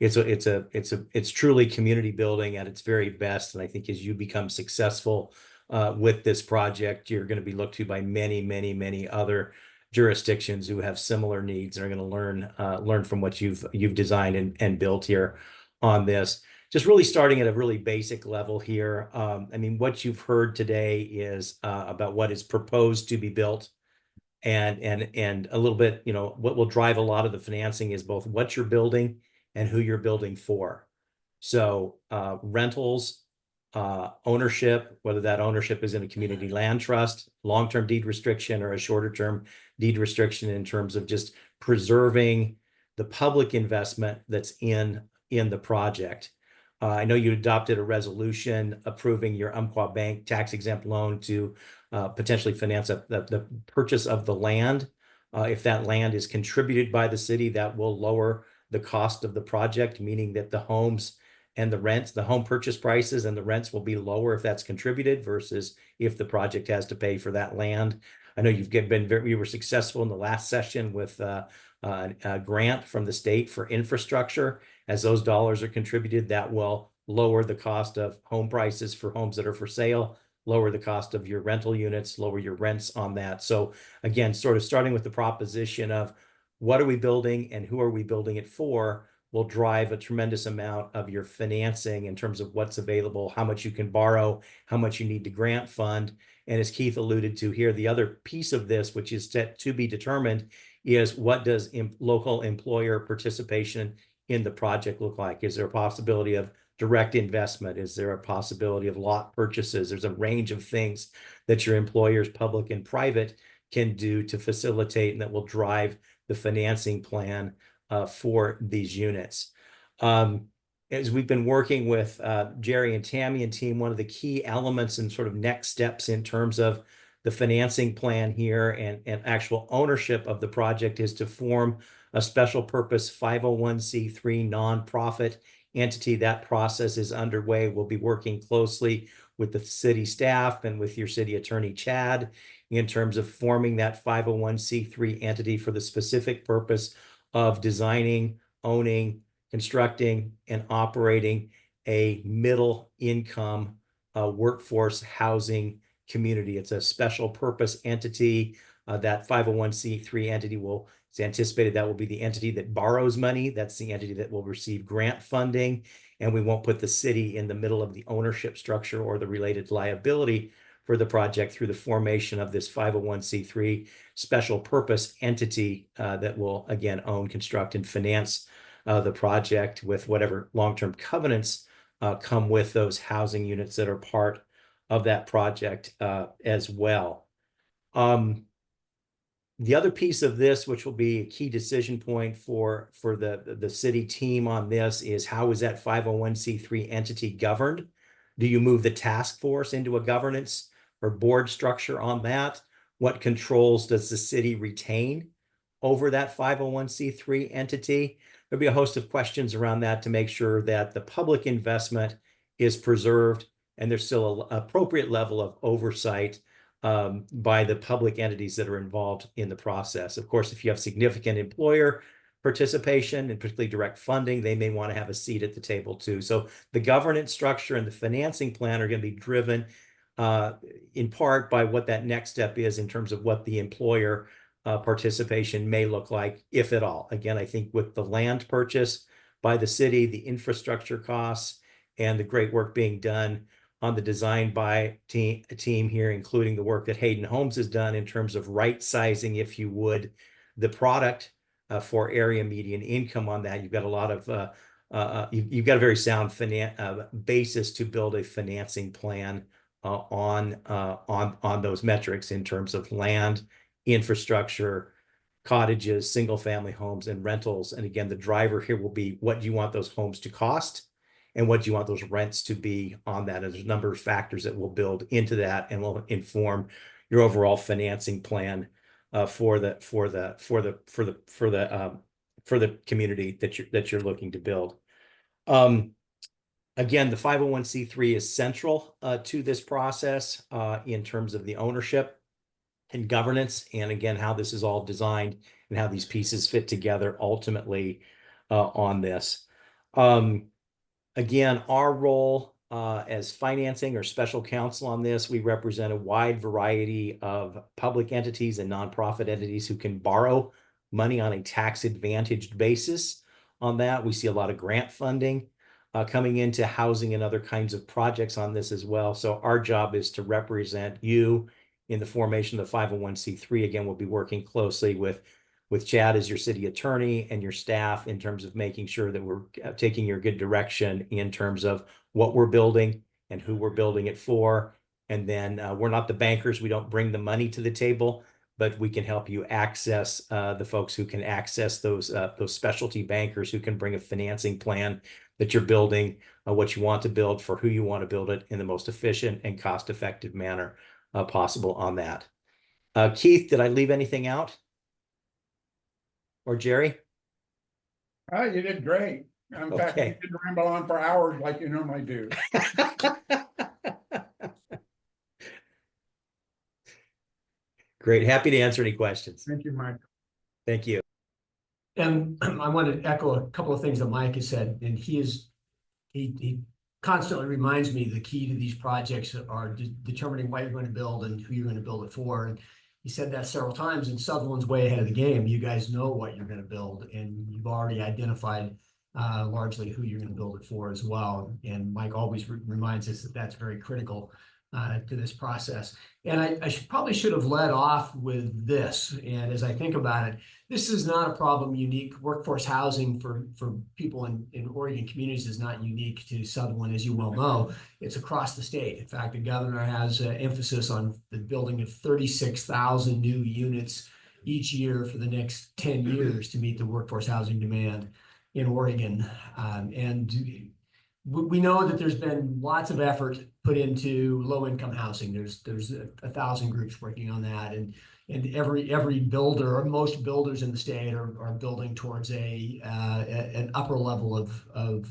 It's truly community building at its very best. And I think as you become successful with this project, you're going to be looked to by many other jurisdictions who have similar needs and are going to learn from what you've designed and built here on this. Just really starting at a really basic level here. I mean, what you've heard today is about what is proposed to be built. And a little bit, what will drive a lot of the financing is both what you're building and who you're building for. So rentals, ownership, whether that ownership is in a community land trust, long-term deed restriction, or a shorter-term deed restriction in terms of just preserving the public investment that's in the project. I know you adopted a resolution approving your Umpqua Bank tax-exempt loan to potentially finance the purchase of the land. If that land is contributed by the city, that will lower the cost of the project, meaning that the homes and the rents, the home purchase prices and the rents will be lower if that's contributed versus if the project has to pay for that land. I know you were successful in the last session with a grant from the state for infrastructure. As those dollars are contributed, that will lower the cost of home prices for homes that are for sale, lower the cost of your rental units, lower your rents on that. So again, sort of starting with the proposition of what are we building and who are we building it for will drive a tremendous amount of your financing in terms of what's available, how much you can borrow, how much you need to grant fund. And as Keith alluded to here, the other piece of this, which is to be determined, is what does local employer participation in the project look like? Is there a possibility of direct investment? Is there a possibility of lot purchases? There's a range of things that your employers, public and private, can do to facilitate and that will drive the financing plan for these units. As we've been working with Jerry and Tammy and team, one of the key elements and sort of next steps in terms of the financing plan here and actual ownership of the project is to form a special purpose 501c3 nonprofit entity. That process is underway. We'll be working closely with the city staff and with your city attorney, Chad, in terms of forming that 501c3 entity for the specific purpose of designing, owning, constructing, and operating a middle income workforce housing community. It's a special purpose entity. That 501c3 entity it's anticipated that will be the entity that borrows money. That's the entity that will receive grant funding. And we won't put the city in the middle of the ownership structure or the related liability for the project through the formation of this 501c3 special purpose entity that will, again, own, construct, and finance the project with whatever long-term covenants come with those housing units that are part of that project as well. The other piece of this, which will be a key decision point for the city team on this, is how is that 501c3 entity governed? Do you move the task force into a governance or board structure on that? What controls does the city retain over that 501c3 entity? There'll be a host of questions around that to make sure that the public investment is preserved and there's still an appropriate level of oversight by the public entities that are involved in the process. Of course, if you have significant employer participation and particularly direct funding, they may want to have a seat at the table too. So the governance structure and the financing plan are going to be driven in part by what that next step is in terms of what the employer participation may look like, if at all. Again, I think with the land purchase by the city, the infrastructure costs, and the great work being done on the design by team here, including the work that Hayden Homes has done in terms of right sizing, if you would, the product for area median income on that. You've got a lot of you've got a very sound basis to build a financing plan on those metrics in terms of land, infrastructure, cottages, single family homes, and rentals. And again, the driver here will be what do you want those homes to cost and what do you want those rents to be on that. And there's a number of factors that will build into that and will inform your overall financing plan for the community that you're looking to build. Again, the 501c3 is central to this process in terms of the ownership and governance, and again, how this is all designed and how these pieces fit together ultimately on this. Again, our role as financing or special counsel on this, we represent a wide variety of public entities and nonprofit entities who can borrow money on a tax-advantaged basis. On that, we see a lot of grant funding coming into housing and other kinds of projects on this as well. So our job is to represent you in the formation of the 501c3. Again, we'll be working closely with Chad as your city attorney and your staff in terms of making sure that we're taking your good direction in terms of what we're building and who we're building it for. And then we're not the bankers. We don't bring the money to the table, but we can help you access the folks who can access those specialty bankers who can bring a financing plan that you're building, what you want to build for who you want to build it in the most efficient and cost-effective manner possible on that. Keith, did I leave anything out? Or Jerry? Oh, you did great. In fact, you didn't ramble on for hours like you normally do. Great. Happy to answer any questions. Thank you, Mike. Thank you. And I want to echo a couple of things that Mike has said, and he constantly reminds me the key to these projects are determining what you're going to build and who you're going to build it for. And he said that several times, and Sutherland's way ahead of the game. You guys know what you're going to build, and you've already identified largely who you're going to build it for as well. And Mike always reminds us that that's very critical to this process. And I probably should have led off with this. And as I think about it, this is not a problem unique. Workforce housing for people in Oregon communities is not unique to Sutherland, as you well know. It's across the state. In fact, the governor has emphasis on the building of 36,000 new units each year for the next 10 years to meet the workforce housing demand in Oregon. And we know that there's been lots of effort put into low-income housing. There's 1,000 groups working on that, and every builder, or most builders in the state, are building towards an upper level of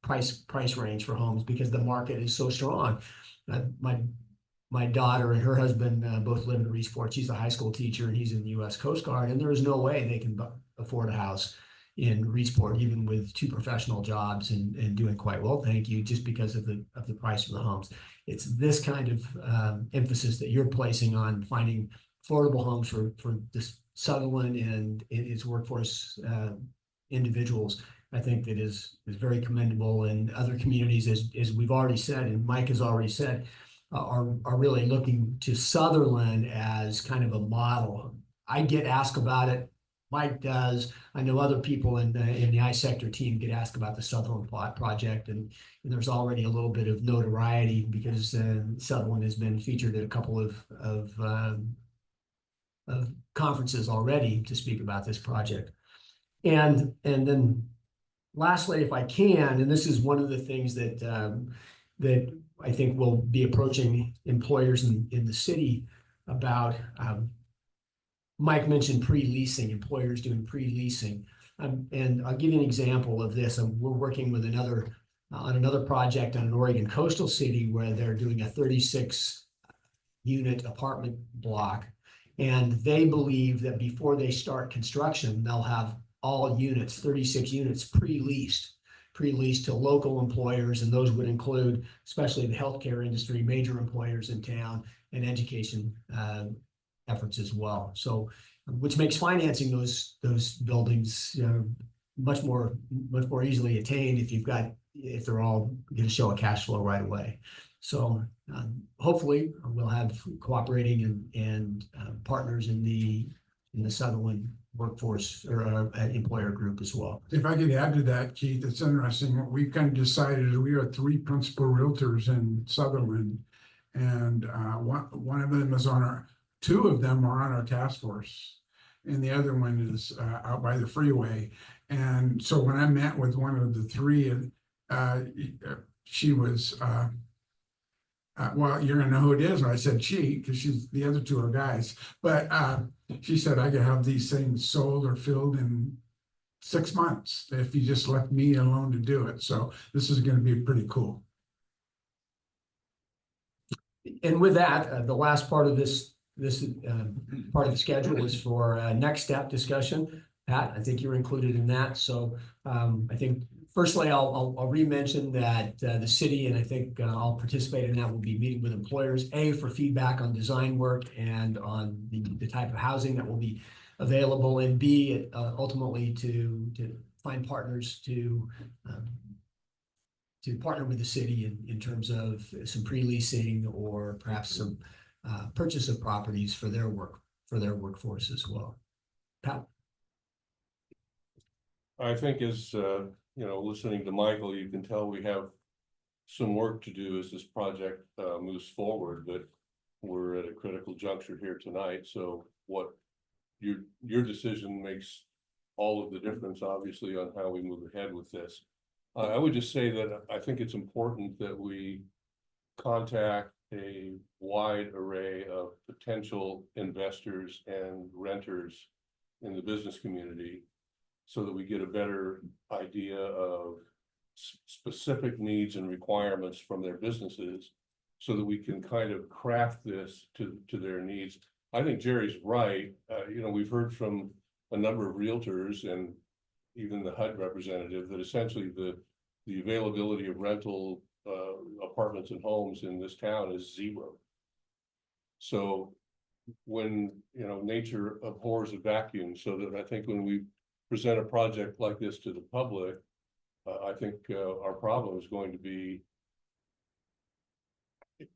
price range for homes because the market is so strong. My daughter and her husband both live in Reesport. She's a high school teacher, and he's in the U.S. Coast Guard, and there is no way they can afford a house in Reesport, even with 2 professional jobs and doing quite well, thank you, just because of the price of the homes. It's this kind of emphasis that you're placing on finding affordable homes for this Sutherland and its workforce individuals. I think that is very commendable, and other communities, as we've already said, and Mike has already said, are really looking to Sutherland as kind of a model. I get asked about it. Mike does. I know other people in the I-Sector team get asked about the Sutherland project, and there's already a little bit of notoriety because Sutherland has been featured at a couple of conferences already to speak about this project. And then lastly, if I can, and this is one of the things that I think we'll be approaching employers in the city about. Mike mentioned pre-leasing, employers doing pre-leasing. And I'll give you an example of this. We're working with on another project on an Oregon coastal city where they're doing a 36-unit apartment block. And they believe that before they start construction, they'll have all units, 36 units pre-leased to local employers. And those would include especially the healthcare industry, major employers in town, and education efforts as well. So, which makes financing those buildings much more easily attained if they're all going to show a cash flow right away. So hopefully we'll have cooperating and partners in the in the Sutherland workforce or employer group as well. If I could add to that, Keith, it's interesting. What we've kind of decided is we are 3 principal realtors in Sutherland. And one of them is on our, 2 of them are on our task force. And the other one is out by the freeway. And so when I met with one of the 3, she was, well, you're gonna know who it is. And I said she, because the other 2 are guys. But she said I could have these things sold or filled in 6 months if you just left me alone to do it. So this is gonna be pretty cool. And with that, the last part of this part of the schedule is for next step discussion. Pat, I think you're included in that. So I think firstly, I'll re-mention that the city, and I think I'll participate in that, will be meeting with employers, for feedback on design work and on the type of housing that will be available, and B, ultimately to find partners to partner with the city in terms of some pre-leasing or perhaps some purchase of properties for their workforce as well. Pat? I think as, listening to Michael, you can tell we have some work to do as this project moves forward, but we're at a critical juncture here tonight. So what your decision makes all of the difference, obviously, on how we move ahead with this. I would just say that I think it's important that we contact a wide array of potential investors and renters in the business community so that we get a better idea of specific needs and requirements from their businesses so that we can kind of craft this to their needs. I think Jerry's right. We've heard from a number of realtors and even the HUD representative that essentially the availability of rental apartments and homes in this town is 0. So when, nature abhors a vacuum, so that I think when we present a project like this to the public, I think our problem is going to be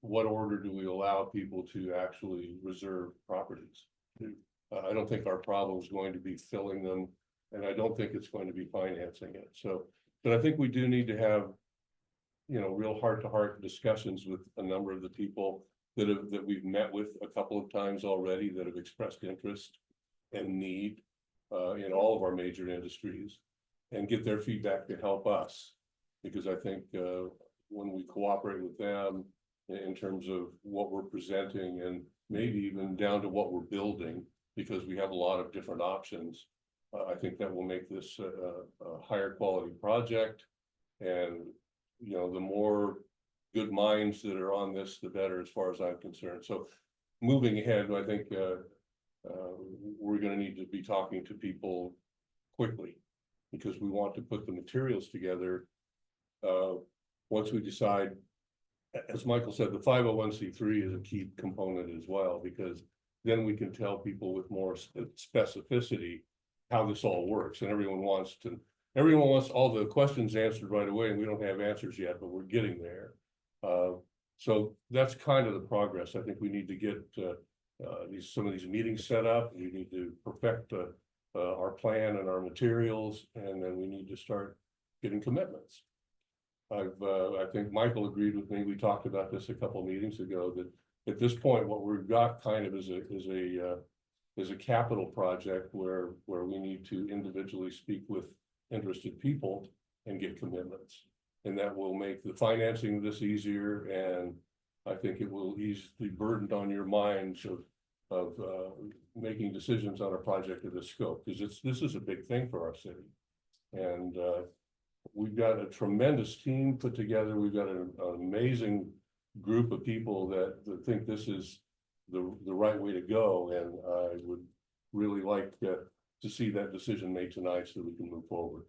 what order do we allow people to actually reserve properties? I don't think our problem is going to be filling them, and I don't think it's going to be financing it. So, but I think we do need to have, real heart-to-heart discussions with a number of the people that we've met with a couple of times already that have expressed interest and need in all of our major industries, and get their feedback to help us. Because I think when we cooperate with them in terms of what we're presenting and maybe even down to what we're building, because we have a lot of different options, I think that will make this a higher quality project. And, the more good minds that are on this, the better, as far as I'm concerned. So moving ahead, I think we're going to need to be talking to people quickly, because we want to put the materials together. Once we decide, as Michael said, the 501c3 is a key component as well, because then we can tell people with more specificity how this all works. And everyone wants all the questions answered right away, and we don't have answers yet, but we're getting there. So that's kind of the progress. I think we need to get some of these meetings set up. We need to perfect our plan and our materials, and then we need to start getting commitments. I think Michael agreed with me. We talked about this a couple of meetings ago, that at this point, what we've got kind of is a capital project where we need to individually speak with interested people and get commitments. And that will make the financing of this easier, and I think it will ease the burden on your minds of making decisions on a project of this scope, because this is a big thing for our city. And we've got a tremendous team put together. We've got an amazing group of people that think this is the right way to go, and I would really like to see that decision made tonight so we can move forward.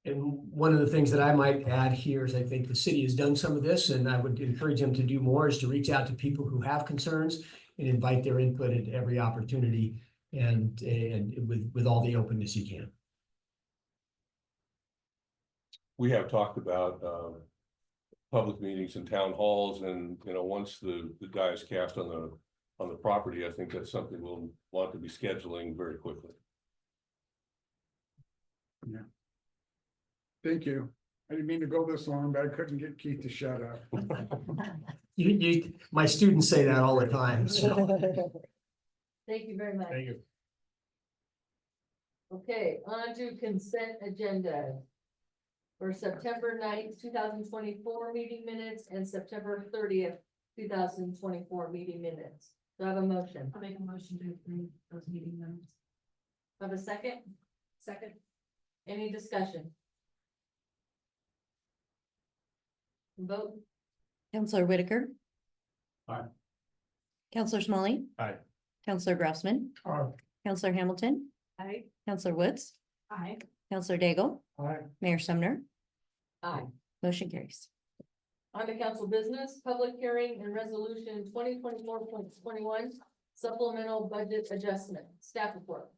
And one of the things that I might add here is I think the city has done some of this, and I would encourage them to do more, is to reach out to people who have concerns and invite their input at every opportunity, and with all the openness you can. We have talked about public meetings and town halls, and, you know, once the die is cast on the property, I think that's something we'll want to be scheduling very quickly. Thank you. I didn't mean to go this long, but I couldn't get Keith to shut up. My students say that all the time, so. Thank you very much. Thank you. Okay, on to consent agenda. For September 9th, 2024 meeting minutes and September 30th, 2024 meeting minutes. Do I have a motion? I'll make a motion to approve those meeting minutes. Do I have a second? Second. Any discussion? Vote. Counselor Whitaker. Aye. Counselor Smalley. Aye. Counselor Grossman. Aye. Counselor Hamilton. Aye. Counselor Woods. Aye. Counselor Daigle. Aye. Mayor Sumner. Aye. Motion carries. On to council business, public hearing and resolution 2024.21 supplemental budget adjustment, staff report.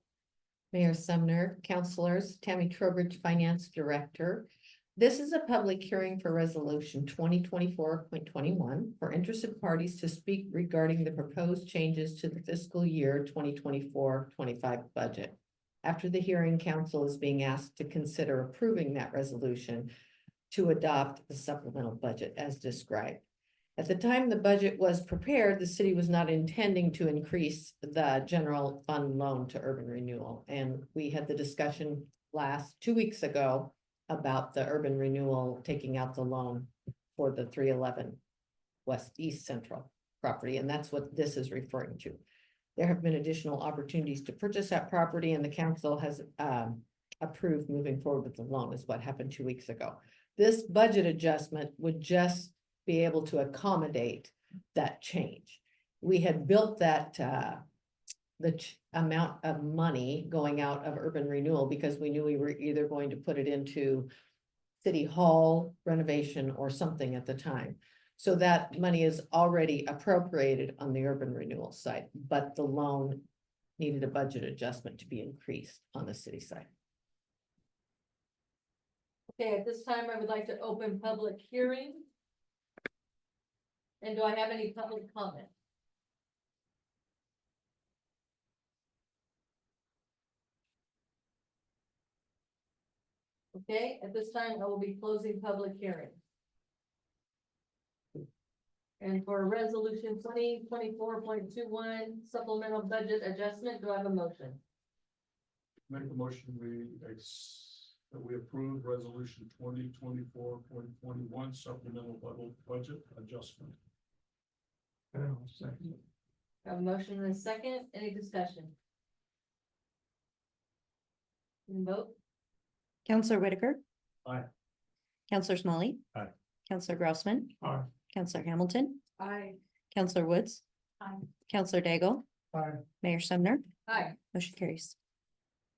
Mayor Sumner, councilors, Tammy Trowbridge, Finance Director. This is a public hearing for resolution 2024.21 for interested parties to speak regarding the proposed changes to the fiscal year 2024-25 budget. After the hearing, council is being asked to consider approving that resolution to adopt the supplemental budget as described. At the time the budget was prepared, the city was not intending to increase the general fund loan to urban renewal. And we had the discussion 2 weeks ago about the urban renewal, taking out the loan for the 311 East Central property. And that's what this is referring to. There have been additional opportunities to purchase that property, and the council has approved moving forward with the loan, is what happened 2 weeks ago. This budget adjustment would just be able to accommodate that change. We had built that amount of money going out of urban renewal because we knew we were either going to put it into city hall renovation or something at the time. So that money is already appropriated on the urban renewal side, but the loan needed a budget adjustment to be increased on the city side. Okay, at this time, I would like to open public hearing. And do I have any public comment? Okay, at this time, I will be closing public hearing. And for resolution 2024.21 supplemental budget adjustment, do I have a motion? Make a motion, that we approve resolution 2024.21 supplemental budget adjustment. Second. I have a motion and a second. Any discussion? You can vote. Counselor Whitaker. Aye. Counselor Smalley. Aye. Counselor Grossman. Aye. Counselor Hamilton. Aye. Counselor Woods. Aye. Counselor Daigle. Aye. Mayor Sumner. Aye. Motion carries.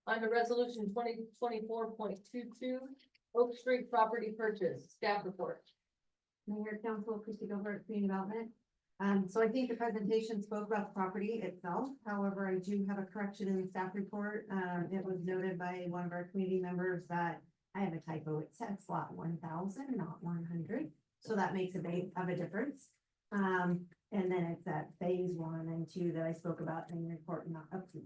On to resolution 2024.22 Oak Street property purchase, staff report. Mayor, Council, Christie Gilbert, Community Development. So I think the presentation spoke about the property itself. However, I do have a correction in the staff report. It was noted by one of our community members that I have a typo. It said slot 1,000, not 100. So that makes a bit of a difference. And then it's at phase 1 and 2 that I spoke about in the report, not up to.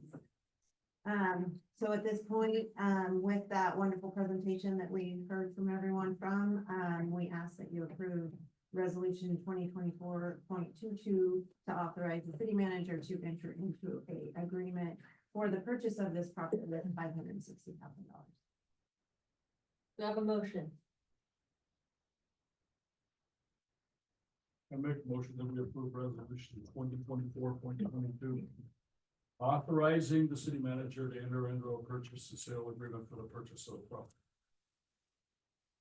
So at this point, with that wonderful presentation that we heard from everyone from, we ask that you approve resolution 2024.22 to authorize the city manager to enter into a agreement for the purchase of this property with $560,000. Do I have a motion? I make a motion that we approve resolution 2024.22. Authorizing the city manager to enter into a purchase and sale agreement for the purchase of the property.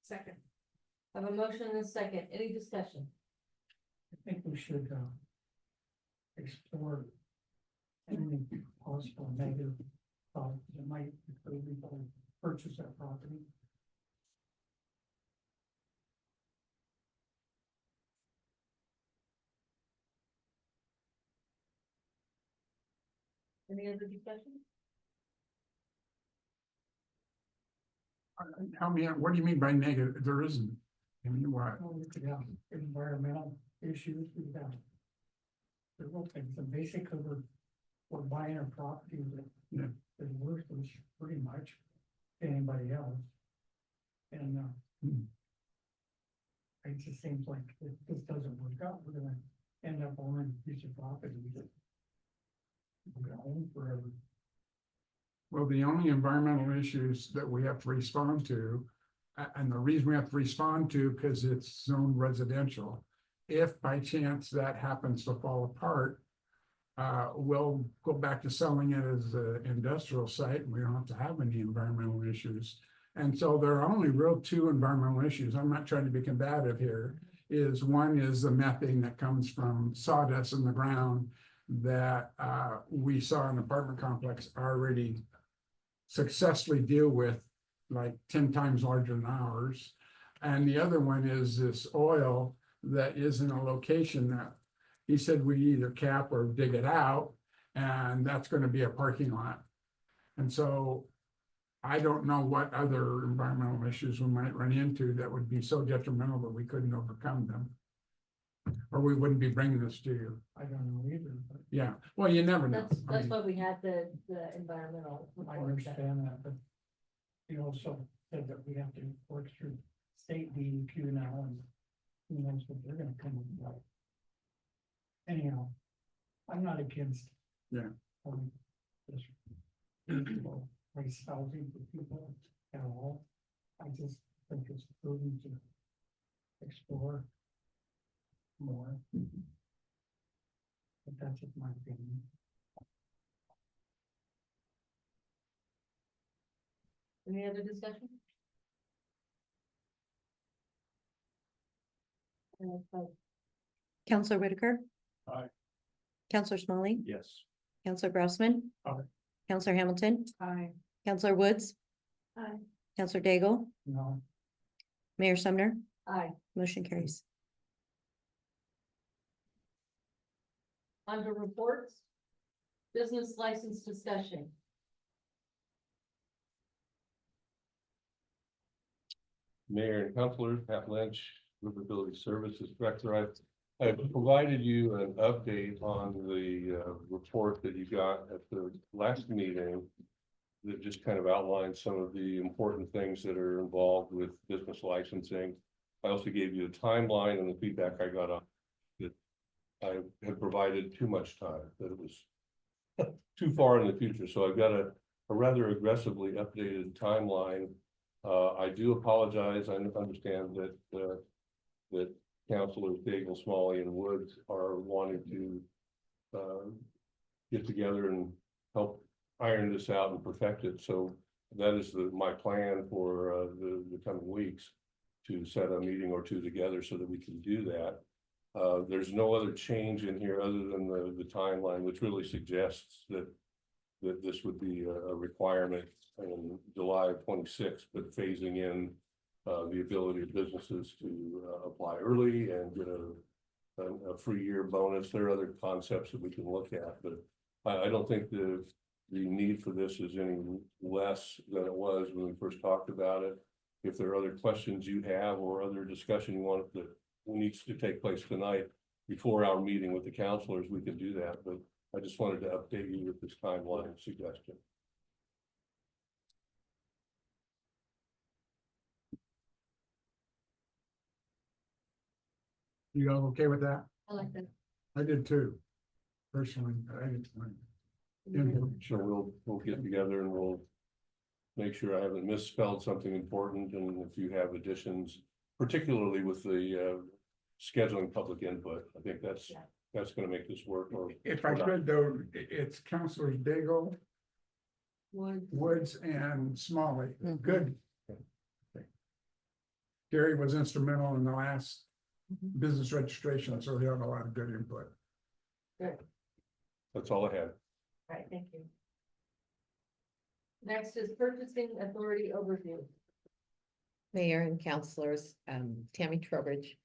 Second. I have a motion and a second. Any discussion? I think we should explore any possible negative thoughts that might include people who purchase that property. Any other discussion? I mean, what do you mean by negative? There isn't. And you what? Environmental issues, we've got. Several things, and basically we're buying a property that. Yeah. Is worthless pretty much to anybody else. And, it just seems like if this doesn't work out, we're gonna end up owning a piece of property that. We're gonna own forever. Well, the only environmental issues that we have to respond to, and the reason we have to respond to, because it's zone residential. If by chance that happens to fall apart, we'll go back to selling it as an industrial site, and we don't have to have any environmental issues. And so there are only real two environmental issues. I'm not trying to be combative here. Is one is the methane that comes from sawdust in the ground that we saw an apartment complex already successfully deal with, like 10 times larger than ours. And the other one is this oil that is in a location that he said we either cap or dig it out, and that's going to be a parking lot. And so I don't know what other environmental issues we might run into that would be so detrimental that we couldn't overcome them. Or we wouldn't be bringing this to you. I don't know either, but Yeah, well, you never know. That's why we had the environmental. I report. understand that, but. You also said that we have to work through state DEQ now, and who knows what they're gonna come up with. Anyhow, I'm not against. Yeah. This reasonable price housing for people at all. I just think it's prudent to explore more. But that's just my opinion. Any other discussion? Counselor Whitaker. Aye. Counselor Smalley, Yes. Counselor Grossman. Aye. Counselor Hamilton, Aye. Counselor Woods, Aye. Counselor Daigle, No. Mayor Sumner, Aye. motion carries. Under reports, business license discussion. Mayor and councilors, Pat Lynch, Livability Services Director, I've provided you an update on the report that you got at the last meeting that just kind of outlines some of the important things that are involved with business licensing. I also gave you a timeline and the feedback I got on that I had provided too much time, that it was too far in the future. So I've got a rather aggressively updated timeline. I do apologize. I understand that that Councilors Daigle, Smalley, and Woods are wanting to get together and help iron this out and perfect it. So that is my plan for the coming weeks, to set a meeting or two together so that we can do that. There's no other change in here other than the timeline, which really suggests that this would be a requirement in July of 26, but phasing in the ability of businesses to apply early and get a free year bonus. There are other concepts that we can look at, but I don't think the need for this is any less than it was when we first talked about it. If there are other questions you have or other discussion you want that needs to take place tonight before our meeting with the counselors, we can do that. But I just wanted to update you with this timeline suggestion. You all okay with that? I like that. I did too. Personally, I did. So we'll get together and we'll make sure I haven't misspelled something important, and if you have additions, particularly with the scheduling public input, I think that's going to make this work. Or If I could though, it's Councilors Daigle, Woods, and Smalley. Good. Okay. Gary was instrumental in the last business registration, so he had a lot of good input. Good. That's all I had. All right, thank you. Next is purchasing authority overview. Mayor and councilors, Tammy Trowbridge.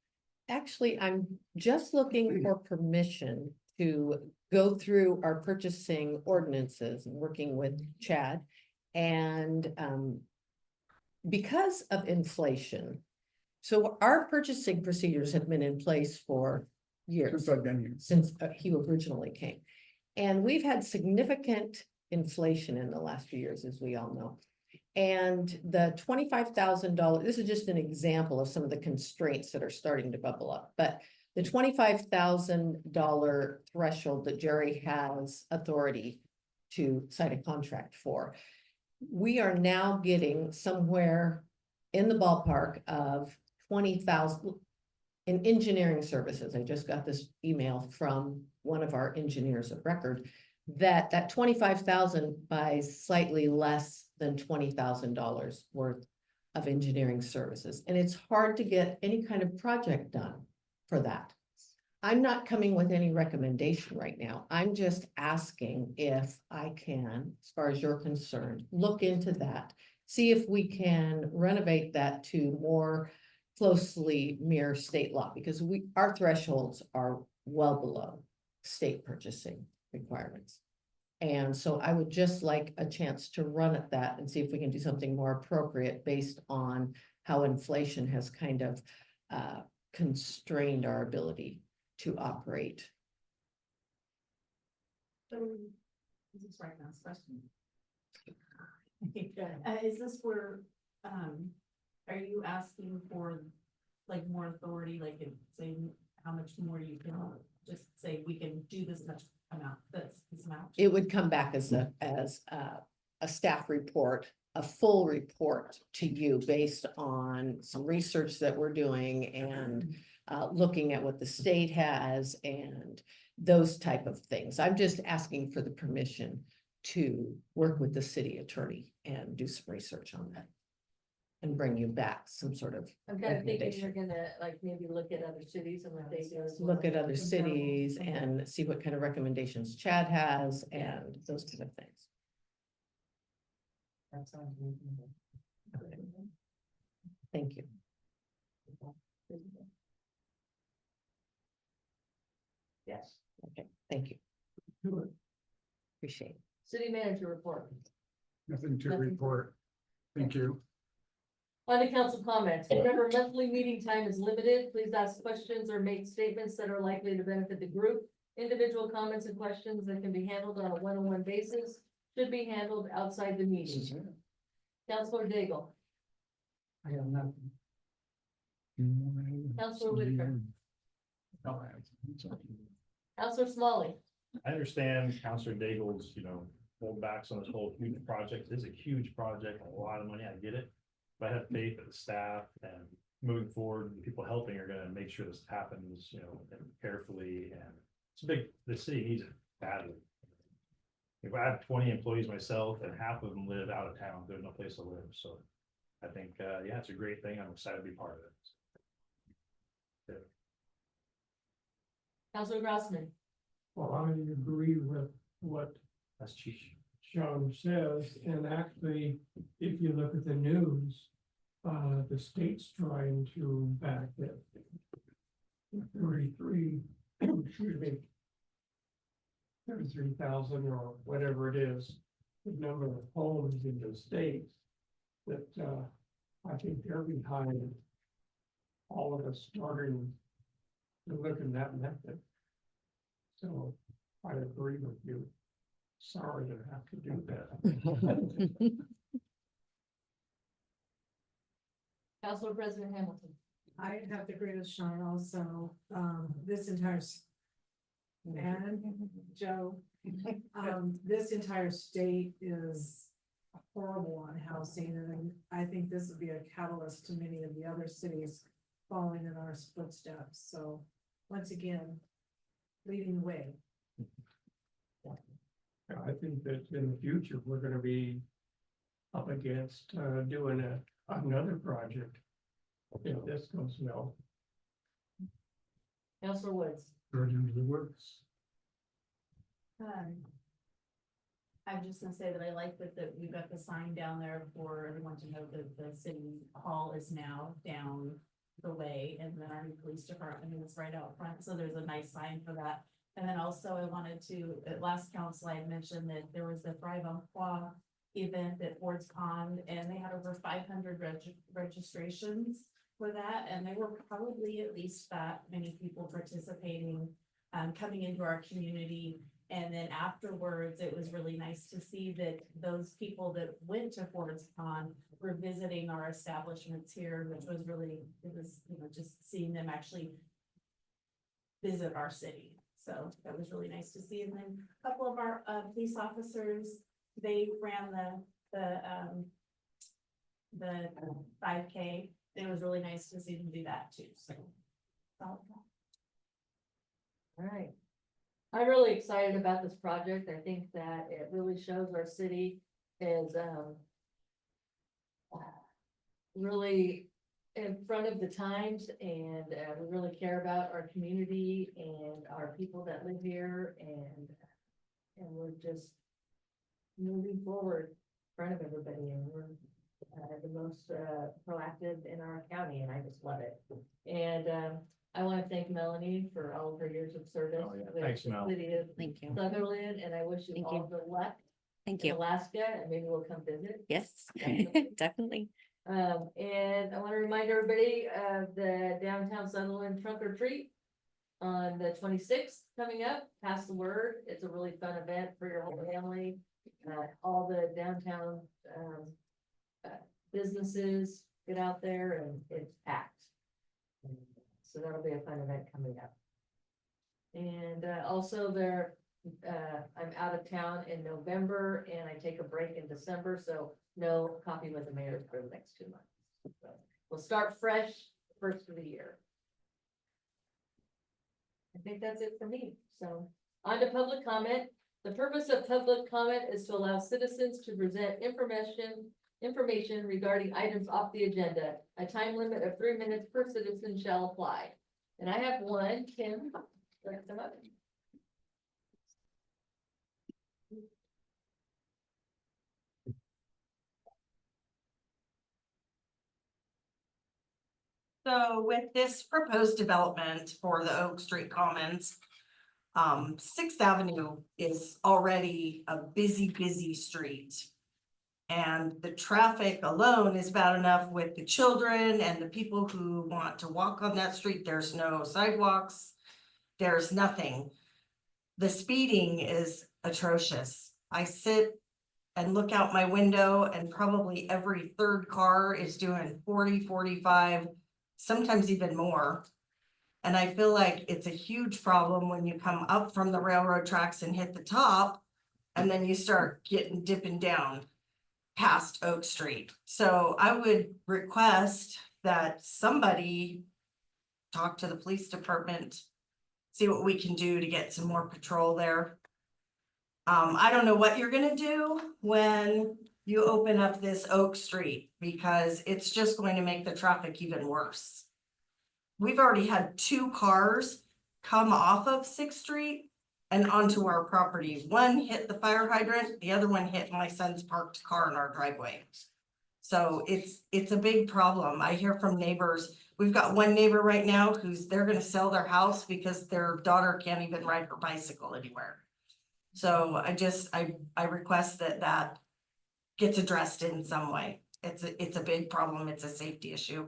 Actually, I'm just looking for permission to go through our purchasing ordinances and working with Chad. And because of inflation, So our purchasing procedures have been in place for years. Since I've been here. Since he originally came. And we've had significant inflation in the last few years, as we all know. And the $25,000, this is just an example of some of the constraints that are starting to bubble up, but the $25,000 threshold that Jerry has authority to sign a contract for. We are now getting somewhere in the ballpark of 20,000 in engineering services. I just got this email from one of our engineers of record that 25,000 buys slightly less than $20,000 worth of engineering services. And it's hard to get any kind of project done for that. I'm not coming with any recommendation right now. I'm just asking if I can, as far as you're concerned, look into that. See if we can renovate that to more closely mirror state law, because our thresholds are well below state purchasing requirements. And so I would just like a chance to run at that and see if we can do something more appropriate based on how inflation has kind of constrained our ability to operate. Is this right now, question? Is this where, are you asking for like more authority, like in saying how much more you can just say we can do this much amount, this amount? It would come back as a staff report, a full report to you based on some research that we're doing and looking at what the state has and those type of things. I'm just asking for the permission to work with the city attorney and do some research on that. And bring you back some sort of I'm kind of thinking recommendation. you're gonna like maybe look at other cities and what they do. as well. Look at other cities and see what kind of recommendations Chad has and those kind of things. That sounds reasonable. Thank you. Yes. Okay, thank you. Appreciate it. City manager report. Nothing to Nothing. report. Thank you. On to council comments. Remember, monthly meeting time is limited. Please ask questions or make statements that are likely to benefit the group. Individual comments and questions that can be handled on a one-on-one basis should be handled outside the meeting. Councilor Daigle. I have nothing. Councilor Whitaker. Councilor Smalley. I understand Counselor Daigle's, holdbacks on this whole huge project. It's a huge project, a lot of money, I get it. But I have faith that the staff and moving forward, the people helping are gonna make sure this happens, carefully, and the city needs it badly. If I have 20 employees myself and half of them live out of town, there's no place to live, so I think, yeah, it's a great thing. I'm excited to be part of it. Councilor Grossman. Well, I agree with what That's cheap. Sean says, and actually, if you look at the news, the state's trying to back it. 33, excuse me. 33,000 or whatever it is, the number of homes in the state that, I think they're behind all of us starting to look at that method. So I agree with you. Sorry to have to do that. Councilor President Hamilton. I have to agree with Sean also, this entire, and Joe, this entire state is horrible on housing, and I think this would be a catalyst to many of the other cities following in our footsteps, so once again, leading the way. I think that in the future, we're gonna be up against, doing another project. If this goes well. Councilor Woods. It usually works. I'm just gonna say that I like that we've got the sign down there for everyone to know that the city hall is now down the way, and then our new police department is right out front, so there's a nice sign for that. And then also I wanted to, at last council, I had mentioned that there was the Thrive on Quad event at Ford's Pond, and they had over 500 registrations. for that, and there were probably at least that many people participating, coming into our community. And then afterwards, it was really nice to see that those people that went to Ford's Pond were visiting our establishments here, which was really, it was, just seeing them actually visit our city. So that was really nice to see. And then a couple of our police officers, they ran the 5K. It was really nice to see them do that too. So. All right. I'm really excited about this project. I think that it really shows our city is really in front of the times, and we really care about our community and our people that live here, and we're just moving forward in front of everybody, and we're the most proactive in our county, and I just love it. And I want to thank Melanie for all of her years of service. Oh, yeah. with Thanks, the Mel. City of Thank you. Sutherland, and I wish you Thank all the luck Thank in you. Alaska, and maybe we'll come visit. Yes, Definitely. definitely. And I want to remind everybody of the downtown Sutherland trunk or treat on the 26th coming up. Pass the word. It's a really fun event for your whole family. All the downtown businesses get out there, and it's packed. So that'll be a fun event coming up. And also I'm out of town in November, and I take a break in December, so no coffee with the mayor for the next 2 months. So we'll start fresh first of the year. I think that's it for me. So on to public comment. The purpose of public comment is to allow citizens to present information regarding items off the agenda. A time limit of 3 minutes per citizen shall apply. And I have one. Kim, like them up. So with this proposed development for the Oak Street Commons, 6th Avenue is already a busy street. And the traffic alone is bad enough with the children and the people who want to walk on that street. There's no sidewalks. There's nothing. The speeding is atrocious. I sit and look out my window, and probably every third car is doing 40, 45, sometimes even more. And I feel like it's a huge problem when you come up from the railroad tracks and hit the top, and then you start dipping down past Oak Street. So I would request that somebody talk to the police department, see what we can do to get some more patrol there. I don't know what you're gonna do when you open up this Oak Street, because it's just going to make the traffic even worse. We've already had 2 cars come off of 6th Street and onto our property. One hit the fire hydrant, the other one hit my son's parked car in our driveway. So it's a big problem. I hear from neighbors. We've got one neighbor right now they're gonna sell their house because their daughter can't even ride her bicycle anywhere. So I request that gets addressed in some way. It's a big problem. It's a safety issue.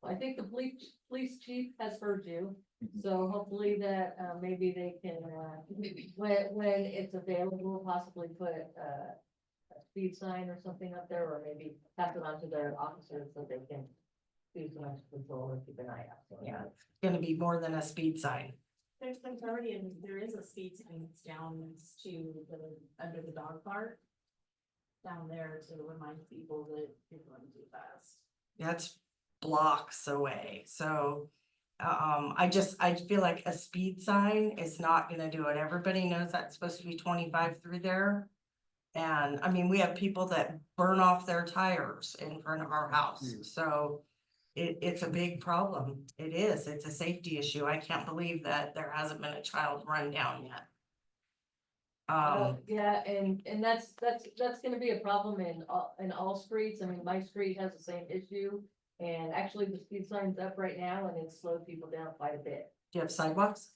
I think the police chief has heard you, so hopefully that maybe they can, when it's available, possibly put a speed sign or something up there, or maybe pass it on to their officers so they can do some extra patrol and keep an eye out. So, Yeah, it's gonna be more than a speed sign. There is a speed sign that's down under the dog park. Down there to remind people that you're going too fast. That's blocks away. So I feel like a speed sign is not gonna do it. Everybody knows that's supposed to be 25 through there. And I mean, we have people that burn off their tires in front of our house. So it's a big problem. It is. It's a safety issue. I can't believe that there hasn't been a child run down yet. Yeah, and that's gonna be a problem in all streets. I mean, my street has the same issue. And actually the speed sign's up right now, and it's slowed people down quite a bit. Do you have sidewalks?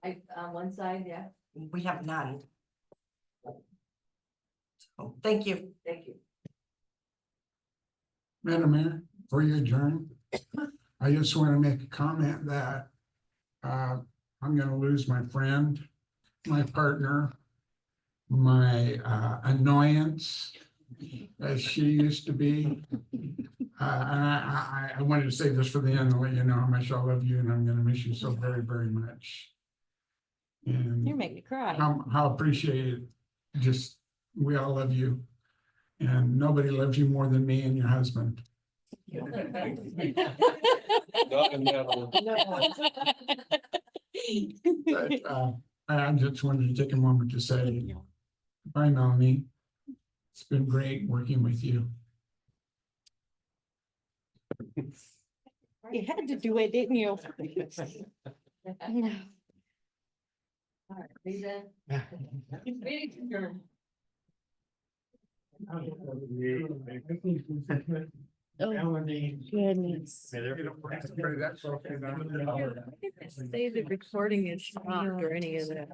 On one side, yeah. We have none. So, thank you. Thank you. Madam Mayor, before you adjourn, I just want to make a comment that I'm gonna lose my friend, my partner, my annoyance, as she used to be. And I wanted to say this for the end, to let you know how much I love you, and I'm gonna miss you so very, very much. And You're making me cry. how appreciated, just, we all love you. And nobody loves you more than me and your husband. Not in that order. But I just wanted to take a moment to say, bye, Melanie. It's been great working with you. You had to do it, didn't you? All right, Lisa. Meeting adjourned. Oh, goodness. That's okay. Say the recording is stopped or any of that.